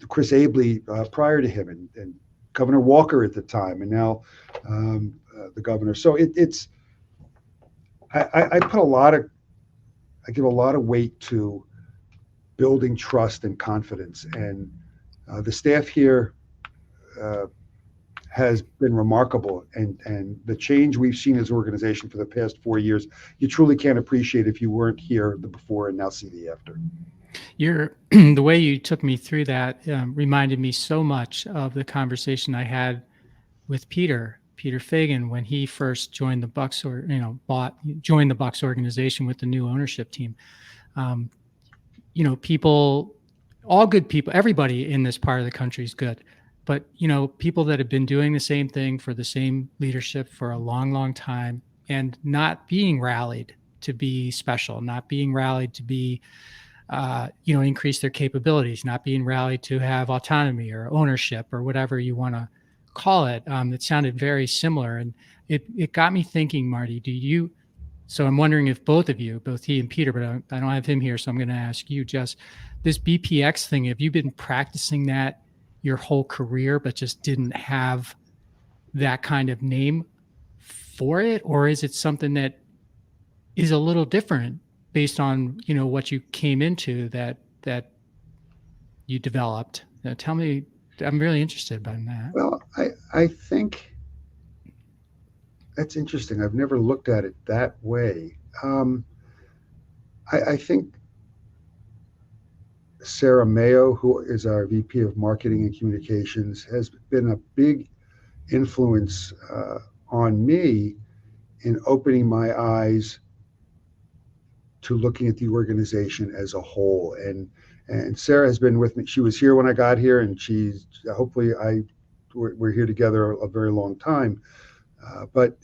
Chris Abley prior to him, and Governor Walker at the time, and now the governor. So I give a lot of weight to building trust and confidence, and the staff here has been remarkable, and the change we've seen as an organization for the past 4 years, you truly can't appreciate if you weren't here the before and now see the after. The way you took me through that reminded me so much of the conversation I had with Peter Fagan when he first joined the Bucks, or joined the Bucks organization with the new ownership team. People, all good people, everybody in this part of the country is good, but people that have been doing the same thing for the same leadership for a long, long time, and not being rallied to be special, not being rallied to be increase their capabilities, not being rallied to have autonomy or ownership or whatever you want to call it. It sounded very similar, and it got me thinking, Marty, so I'm wondering if both of you, both he and Peter, but I don't have him here, so I'm going to ask you, Jess, this BPX thing, have you been practicing that your whole career, but just didn't have that kind of name for it? Or is it something that is a little different based on, what you came into that you developed? Tell me, I'm really interested in that. Well, I think that's interesting. I've never looked at it that way. I think Sarah Mayo, who is our VP of Marketing and Communications, has been a big influence on me in opening my eyes to looking at the organization as a whole. And Sarah has been with me. She was here when I got here, and she's we're here together a very long time. But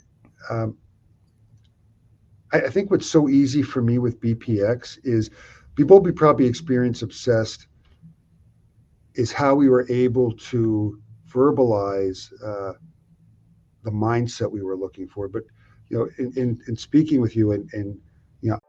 I think what's so easy for me with BPX is people will be probably experience obsessed is how we were able to verbalize the mindset we were looking for. But in speaking with you and you know,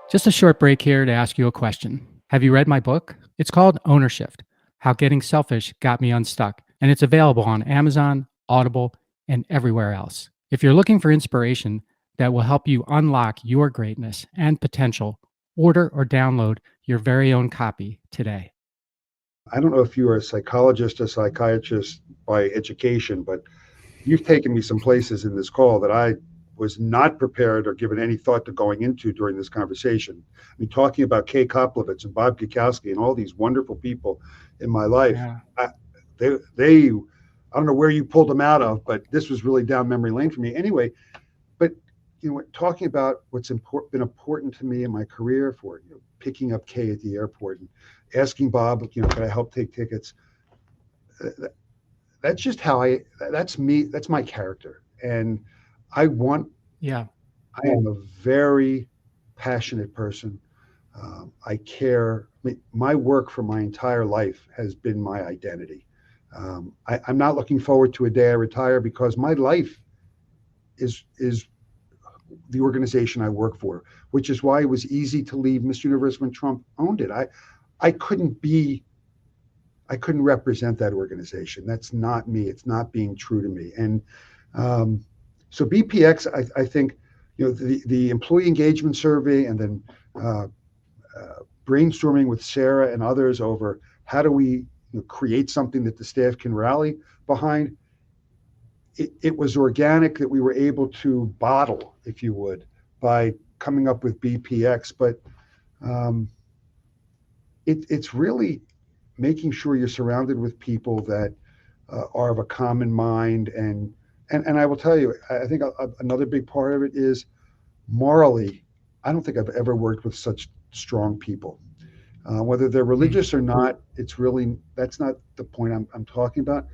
Just a short break here to ask you a question. Have you read my book? It's called Ownership: How Getting Selfish Got Me Unstuck, and it's available on Amazon, Audible, and everywhere else. If you're looking for inspiration that will help you unlock your greatness and potential, order or download your very own copy today. I don't know if you are a psychologist or psychiatrist by education, but you've taken me some places in this call that I was not prepared or given any thought to going into during this conversation. I mean, talking about Kay Koplovitz and Bob Kikowski and all these wonderful people in my life. Yeah. They, I don't know where you pulled them out of, but this was really down memory lane for me. Anyway, but talking about what's been important to me in my career, for picking up Kay at the airport and asking Bob, can I help take tickets? That's just that's me. That's my character. And I am a very passionate person. I care. My work for my entire life has been my identity. I'm not looking forward to a day I retire, because my life is the organization I work for, which is why it was easy to leave Miss Universe when Trump owned it. I couldn't represent that organization. That's not me. It's not being true to me. And so BPX, I think, the employee engagement survey, and then brainstorming with Sarah and others over how do we create something that the staff can rally behind. It was organic that we were able to bottle, if you would, by coming up with BPX. But it's really making sure you're surrounded with people that are of a common mind. And I will tell you, I think another big part of it is morally, I don't think I've ever worked with such strong people. Whether they're religious or not, that's not the point I'm talking about.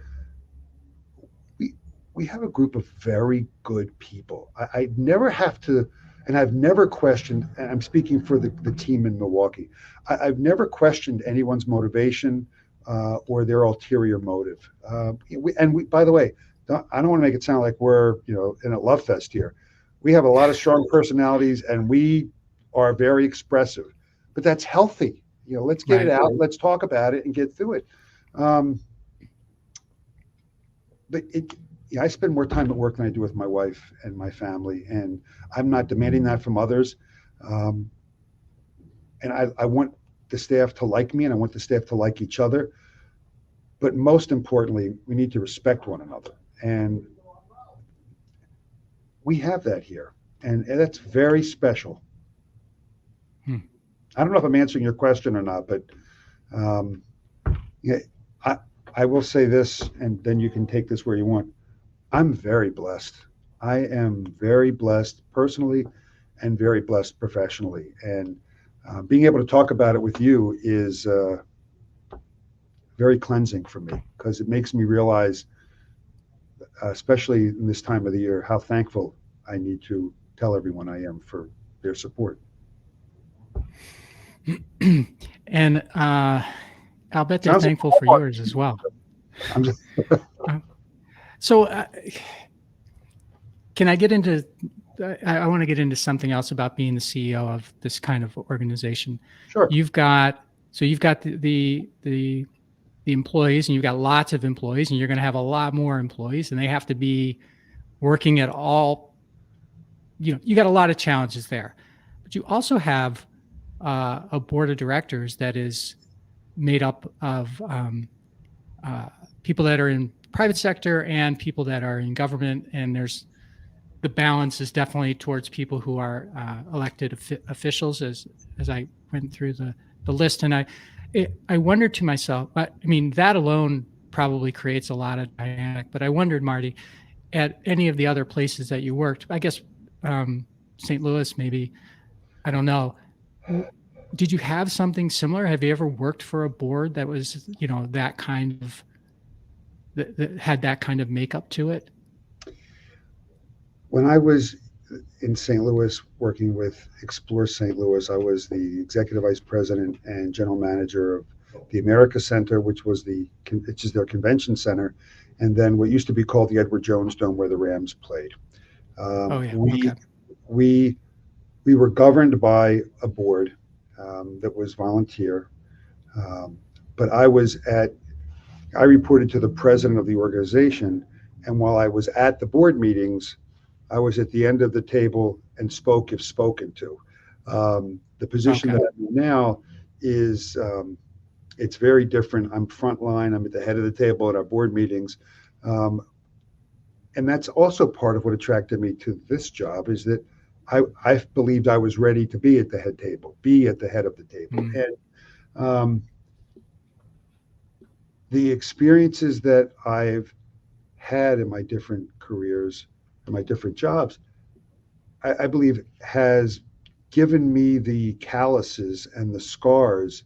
We have a group of very good people. I never have to, and I've never questioned, and I'm speaking for the team in Milwaukee, I've never questioned anyone's motivation or their ulterior motive. By the way, I don't want to make it sound like we're in a love fest here. We have a lot of strong personalities, and we are very expressive, but that's healthy. Let's get it out. Let's talk about it and get through it. But I spend more time at work than I do with my wife and my family, and I'm not demanding that from others. And I want the staff to like me, and I want the staff to like each other. But most importantly, we need to respect one another. And we have that here, and that's very special. I don't know if I'm answering your question or not, but I will say this, and then you can take this where you want. I'm very blessed. I am very blessed personally and very blessed professionally. And being able to talk about it with you is very cleansing for me, because it makes me realize, especially in this time of the year, how thankful I need to tell everyone I am for their support. And I'll bet they're thankful for yours as well. So can I get into, I want to get into something else about being the CEO of this kind of organization. Sure. You've got the employees, and you've got lots of employees, and you're going to have a lot more employees, and they have to be working at all, you got a lot of challenges there. But you also have a board of directors that is made up of people that are in private sector and people that are in government, and the balance is definitely towards people who are elected officials, as I went through the list. And I wondered to myself, I mean, that alone probably creates a lot of dynamic, but I wondered, Marty, at any of the other places that you worked, I guess St. Louis, maybe, I don't know, did you have something similar? Have you ever worked for a board that was, that kind of, that had that kind of makeup to it? When I was in St. Louis working with Explore St. Louis. I was the executive vice president and general manager of the America Center, which is their convention center, and then what used to be called the Edward Jones Dome, where the Rams played. Oh yeah. We Okay. we we were governed by a board that was volunteer, um, but I reported to the president of the organization, and while I was at the board meetings, I was at the end of the table and spoke if spoken to. The position Okay. that I'm in now is it's very different. I'm frontline. I'm at the head of the table at our board meetings, um, and that's also part of what attracted me to this job is that I believed I was ready to be at the head table, be at the head of the table, Mm. and um, the experiences that I've had in my different careers and my different jobs, I believe has given me the calluses and the scars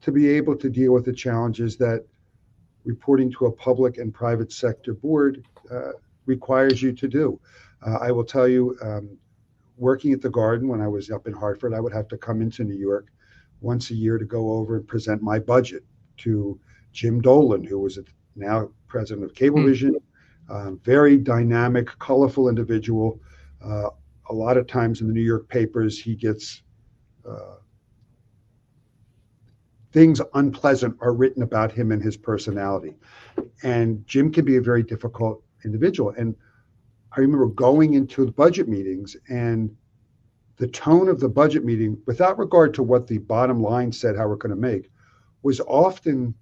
to be able to deal with the challenges that reporting to a public and private sector board requires you to do. I will tell you, working at the Garden when I was up in Hartford, I would have to come into New York once a year to go over and present my budget to Jim Dolan, who was now president of Mm. Cablevision, very dynamic, colorful individual. Uh, a lot of times in the New York papers, he gets uh, things unpleasant are written about him and his personality. And Jim can be a very difficult individual. And I remember going into the budget meetings and the tone of the budget meeting, without regard to what the bottom line said, how we're going to make, was often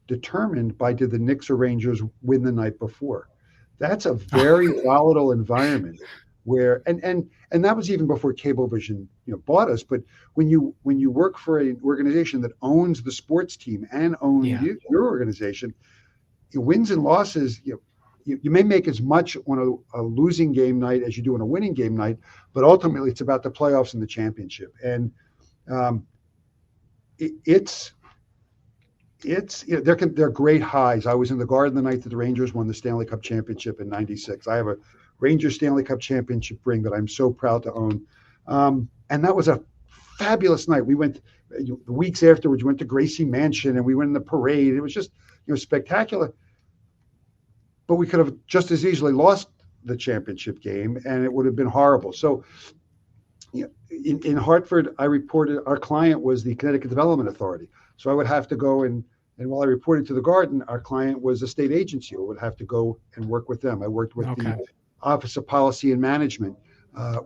determined by did the Knicks or Rangers win the night before. That's a very volatile environment where and that was even before Cablevision bought us. But when you work for an organization that owns the sports team and owns Yeah. your organization, wins and losses, you may make as much on a losing game night as you do on a winning game night, but ultimately it's about the playoffs and the championship. And um, it's there are great highs. I was in the Garden the night that the Rangers won the Stanley Cup championship in '96. I have a Rangers Stanley Cup championship ring that I'm so proud to own. And that was a fabulous night. We went the weeks afterwards. We went to Gracie Mansion and we went in the parade. It was just spectacular. But we could have just as easily lost the championship game, and it would have been horrible. So, in Hartford, I reported our client was the Connecticut Development Authority. So I would have to go and while I reported to the Garden, our client was a state agency. I would have to go and work with them. I worked with Okay. the Office of Policy and Management,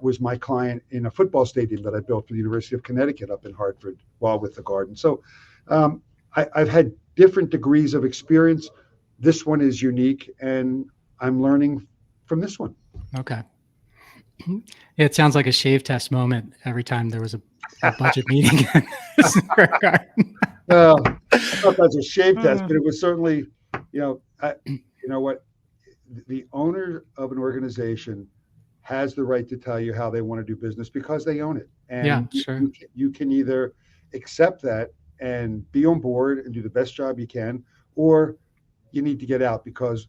was my client in a football stadium that I built for the University of Connecticut up in Hartford while with the Garden. So I've had different degrees of experience. This one is unique, and I'm learning from this one. Okay. It sounds like a shave test moment every time there was a budget meeting. Well, I thought that's a shave test, but it was certainly, you know what, the owner of an organization has the right to tell you how they want to do business because they own it. Yeah, And sure. you can either accept that and be on board and do the best job you can, or you need to get out because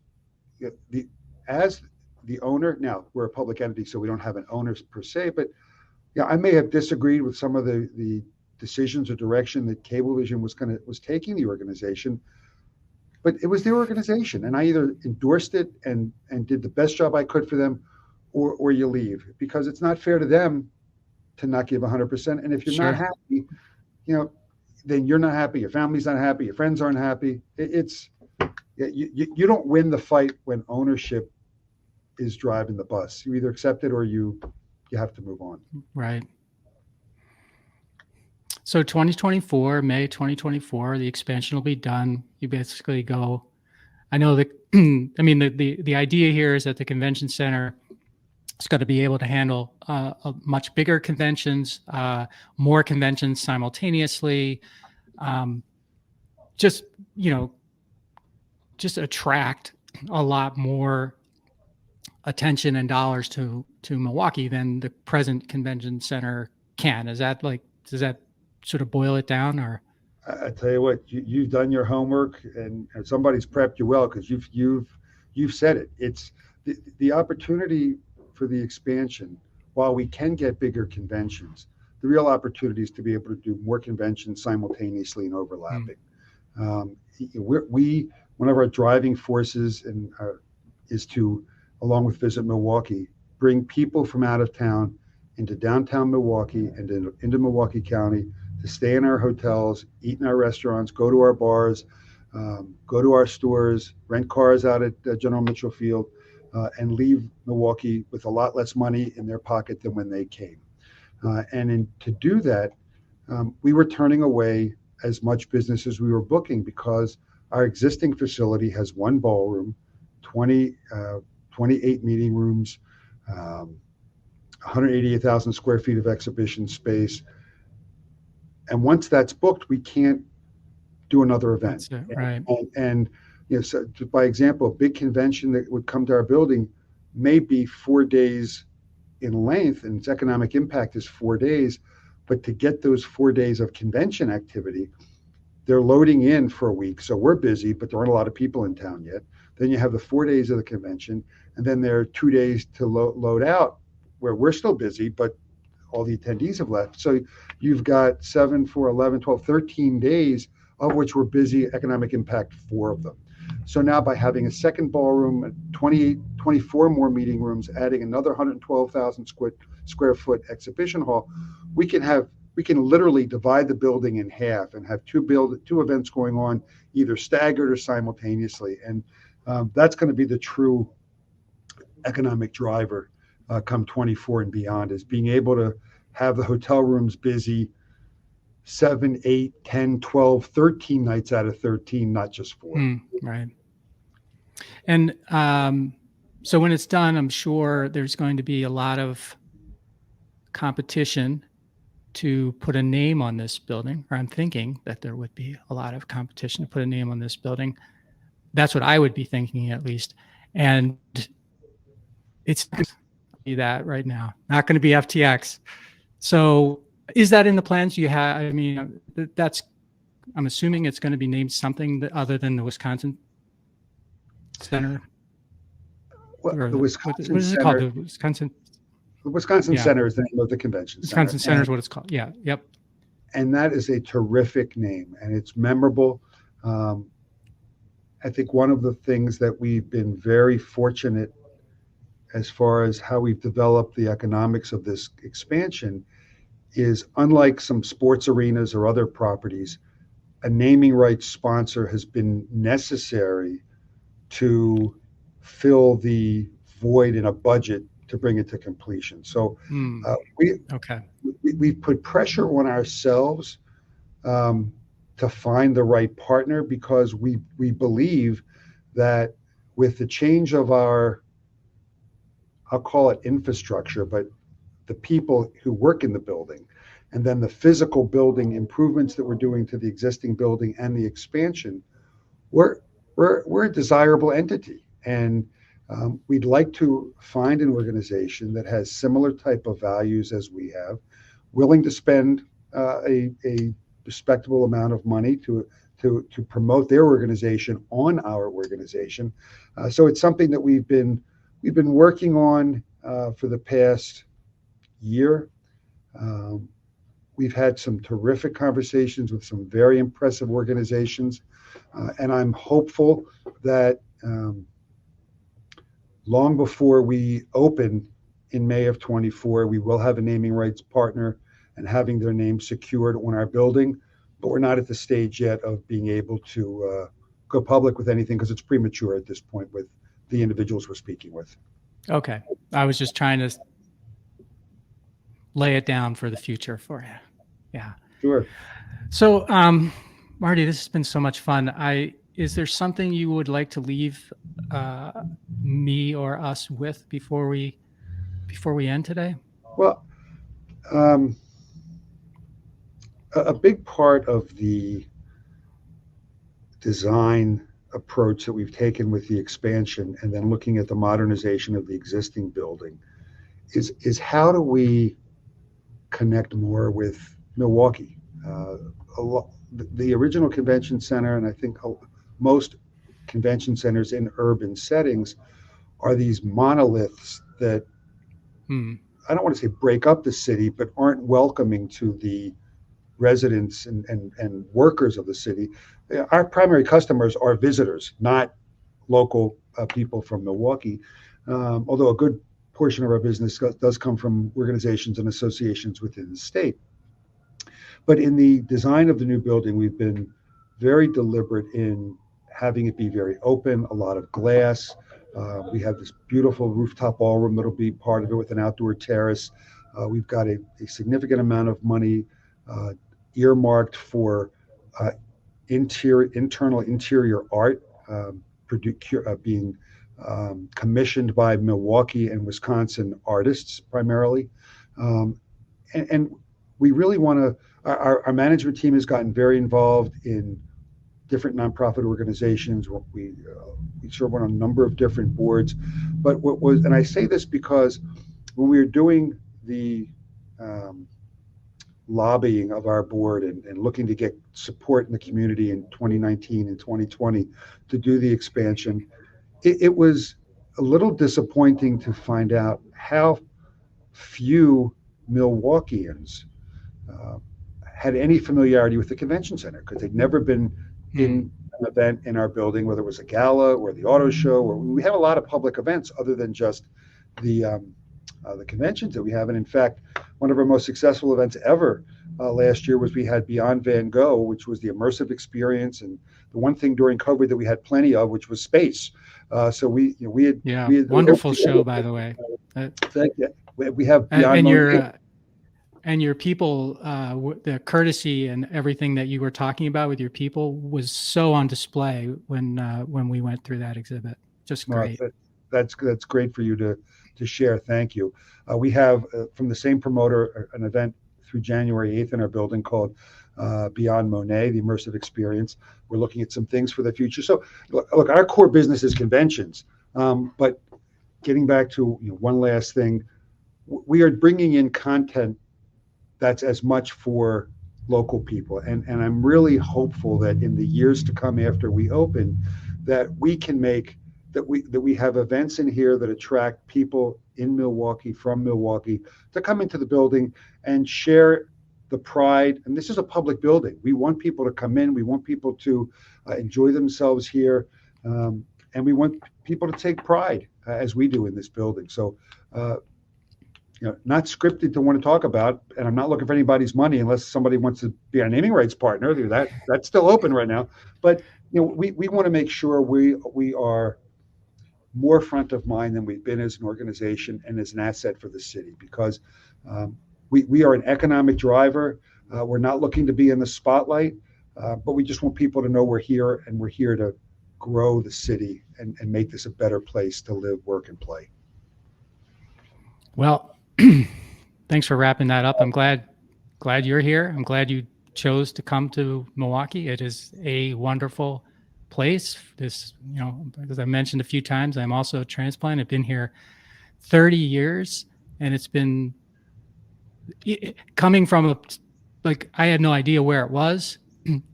as the owner, now we're a public entity, so we don't have an owner per se, but I may have disagreed with some of the decisions or direction that Cablevision was taking the organization, but it was their organization, and I either endorsed it and did the best job I could for them, or you leave because it's not fair to them to not give 100%. And if you're not Sure. happy, then you're not happy. Your family's not happy. Your friends aren't happy. You don't win the fight when ownership is driving the bus. You either accept it or you have to move on. Right. So 2024, May 2024, the expansion will be done. You basically go. I know that. I mean, the idea here is that the convention center is going to be able to handle much bigger conventions, more conventions simultaneously. Just just attract a lot more attention and dollars to Milwaukee than the present convention center can. Does that sort of boil it down, or? I tell you what, you've done your homework, and somebody's prepped you well because you've said it. It's the opportunity for the expansion while we can get bigger conventions, the real opportunity is to be able to do more conventions simultaneously and overlapping. One of our driving forces is to, along with Visit Milwaukee, bring people from out of town into downtown Milwaukee and into Milwaukee County to stay in our hotels, eat in our restaurants, go to our bars, go to our stores, rent cars out at General Mitchell Field, and leave Milwaukee with a lot less money in their pocket than when they came. To do that, we were turning away as much business as we were booking because our existing facility has one ballroom, 28 meeting rooms, 188,000 square feet of exhibition space. And once that's booked, we can't do another event. That's it, right. And so by example, a big convention that would come to our building may be 4 days in length, and its economic impact is 4 days. But to get those 4 days of convention activity, they're loading in for a week. So we're busy, but there aren't a lot of people in town yet. Then you have the 4 days of the convention, and then there are 2 days to load out where we're still busy, but all the attendees have left. So you've got 7, 4, 11, 12, 13 days of which we're busy, economic impact 4 of them. So now by having a second ballroom, 24 more meeting rooms, adding another 112,000 square foot exhibition hall, we can literally divide the building in half and have two events going on, either staggered or simultaneously. And that's going to be the true economic driver come 24 and beyond, is being able to have the hotel rooms busy 7, 8, 10, 12, 13 nights out of 13, not just 4. Right. And so when it's done, I'm sure there's going to be a lot of competition to put a name on this building, or I'm thinking that there would be a lot of competition to put a name on this building. That's what I would be thinking, at least. And it's that right now, not going to be FTX. So is that in the plans you have? I mean, I'm assuming it's going to be named something other than the Wisconsin Center. Well, the Wisconsin what is it Center, called? The Wisconsin Center is the name of the convention center. Wisconsin Center is what it's called. Yeah. Yep. And that is a terrific name, and it's memorable. I think one of the things that we've been very fortunate as far as how we've developed the economics of this expansion is, unlike some sports arenas or other properties, a naming rights sponsor has been necessary to fill the void in a budget to bring it to completion. So we've put pressure on ourselves to find the right partner, because we believe that with the change of our, I'll call it infrastructure, but the people who work in the building, and then the physical building improvements that we're doing to the existing building and the expansion, we're a desirable entity. And we'd like to find an organization that has similar type of values as we have, willing to spend a respectable amount of money to promote their organization on our organization. So it's something that we've been working on for the past year. We've had some terrific conversations with some very impressive organizations, and I'm hopeful that long before we open in May of 24, we will have a naming rights partner and having their name secured on our building. But we're not at the stage yet of being able to go public with anything, because it's premature at this point with the individuals we're speaking with. Okay. I was just trying to lay it down for the future for you. Yeah. Sure. So, Marty, this has been so much fun. Is there something you would like to leave me or us with before we end today? Well, a big part of the design approach that we've taken with the expansion and then looking at the modernization of the existing building is how do we connect more with Milwaukee? The original convention center, and I think most convention centers in urban settings, are these monoliths that I don't want to say break up the city, but aren't welcoming to the residents and workers of the city. Our primary customers are visitors, not local people from Milwaukee, although a good portion of our business does come from organizations and associations within the state. But in the design of the new building, we've been very deliberate in having it be very open, a lot of glass. We have this beautiful rooftop ballroom that'll be part of it with an outdoor terrace. We've got a significant amount of money earmarked for internal interior art being commissioned by Milwaukee and Wisconsin artists primarily. And we really want to, our management team has gotten very involved in different nonprofit organizations. We serve on a number of different boards. But and I say this because when we were doing the lobbying of our board and looking to get support in the community in 2019 and 2020 to do the expansion, it was a little disappointing to find out how few Milwaukeeans had any familiarity with the convention center, because they'd never been in an event in our building, whether it was a gala or the auto show, or we have a lot of public events other than just the conventions that we have. And in fact, one of our most successful events ever last year was we had Beyond Van Gogh, which was the immersive experience, and the one thing during COVID that we had plenty of, which was space. So we had wonderful show, by the way. Thank you. We have Beyond and your people, the courtesy and everything that you were talking about with your people was so on display when we went through that exhibit. Just great. That's great for you to share. Thank you. We have from the same promoter an event through January 8th in our building called Beyond Monet, the immersive experience. We're looking at some things for the future. So look, our core business is conventions, but getting back to one last thing, we are bringing in content that's as much for local people. And I'm really hopeful that in the years to come after we open, that we can make, that we have events in here that attract people in Milwaukee, from Milwaukee, to come into the building and share the pride. And this is a public building. We want people to come in. We want people to enjoy themselves here. And we want people to take pride as we do in this building. So, not scripted to want to talk about, and I'm not looking for anybody's money unless somebody wants to be our naming rights partner. That's still open right now. But we want to make sure we are more front of mind than we've been as an organization and as an asset for the city, because we are an economic driver. We're not looking to be in the spotlight, but we just want people to know we're here, and we're here to grow the city and make this a better place to live, work, and play. Well, thanks for wrapping that up. I'm glad you're here. I'm glad you chose to come to Milwaukee. It is a wonderful place. This, as I mentioned a few times, I'm also a transplant. I've been here 30 years, and it's been coming from I had no idea where it was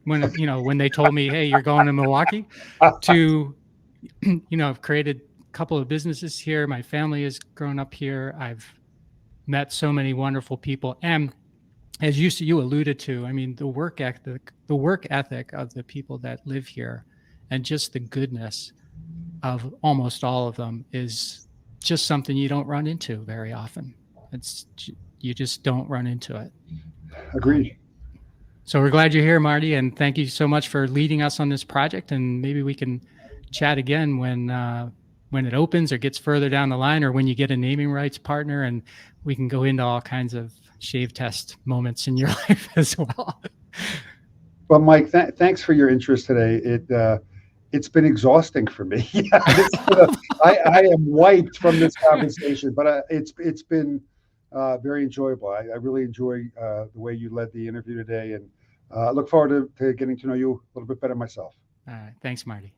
when they told me, hey, you're going to Milwaukee, to, I've created a couple of businesses here. My family has grown up here. I've met so many wonderful people. And as you alluded to, I mean, the work ethic of the people that live here and just the goodness of almost all of them is just something you don't run into very often. You just don't run into it. Agreed. So we're glad you're here, Marty, and thank you so much for leading us on this project. And maybe we can chat again when it opens or gets further down the line, or when you get a naming rights partner, and we can go into all kinds of shave test moments in your life as well. Well, Mike, thanks for your interest today. It's been exhausting for me. I am wiped from this conversation, but it's been very enjoyable. I really enjoy the way you led the interview today, and I look forward to getting to know you a little bit better myself. All right. Thanks, Marty.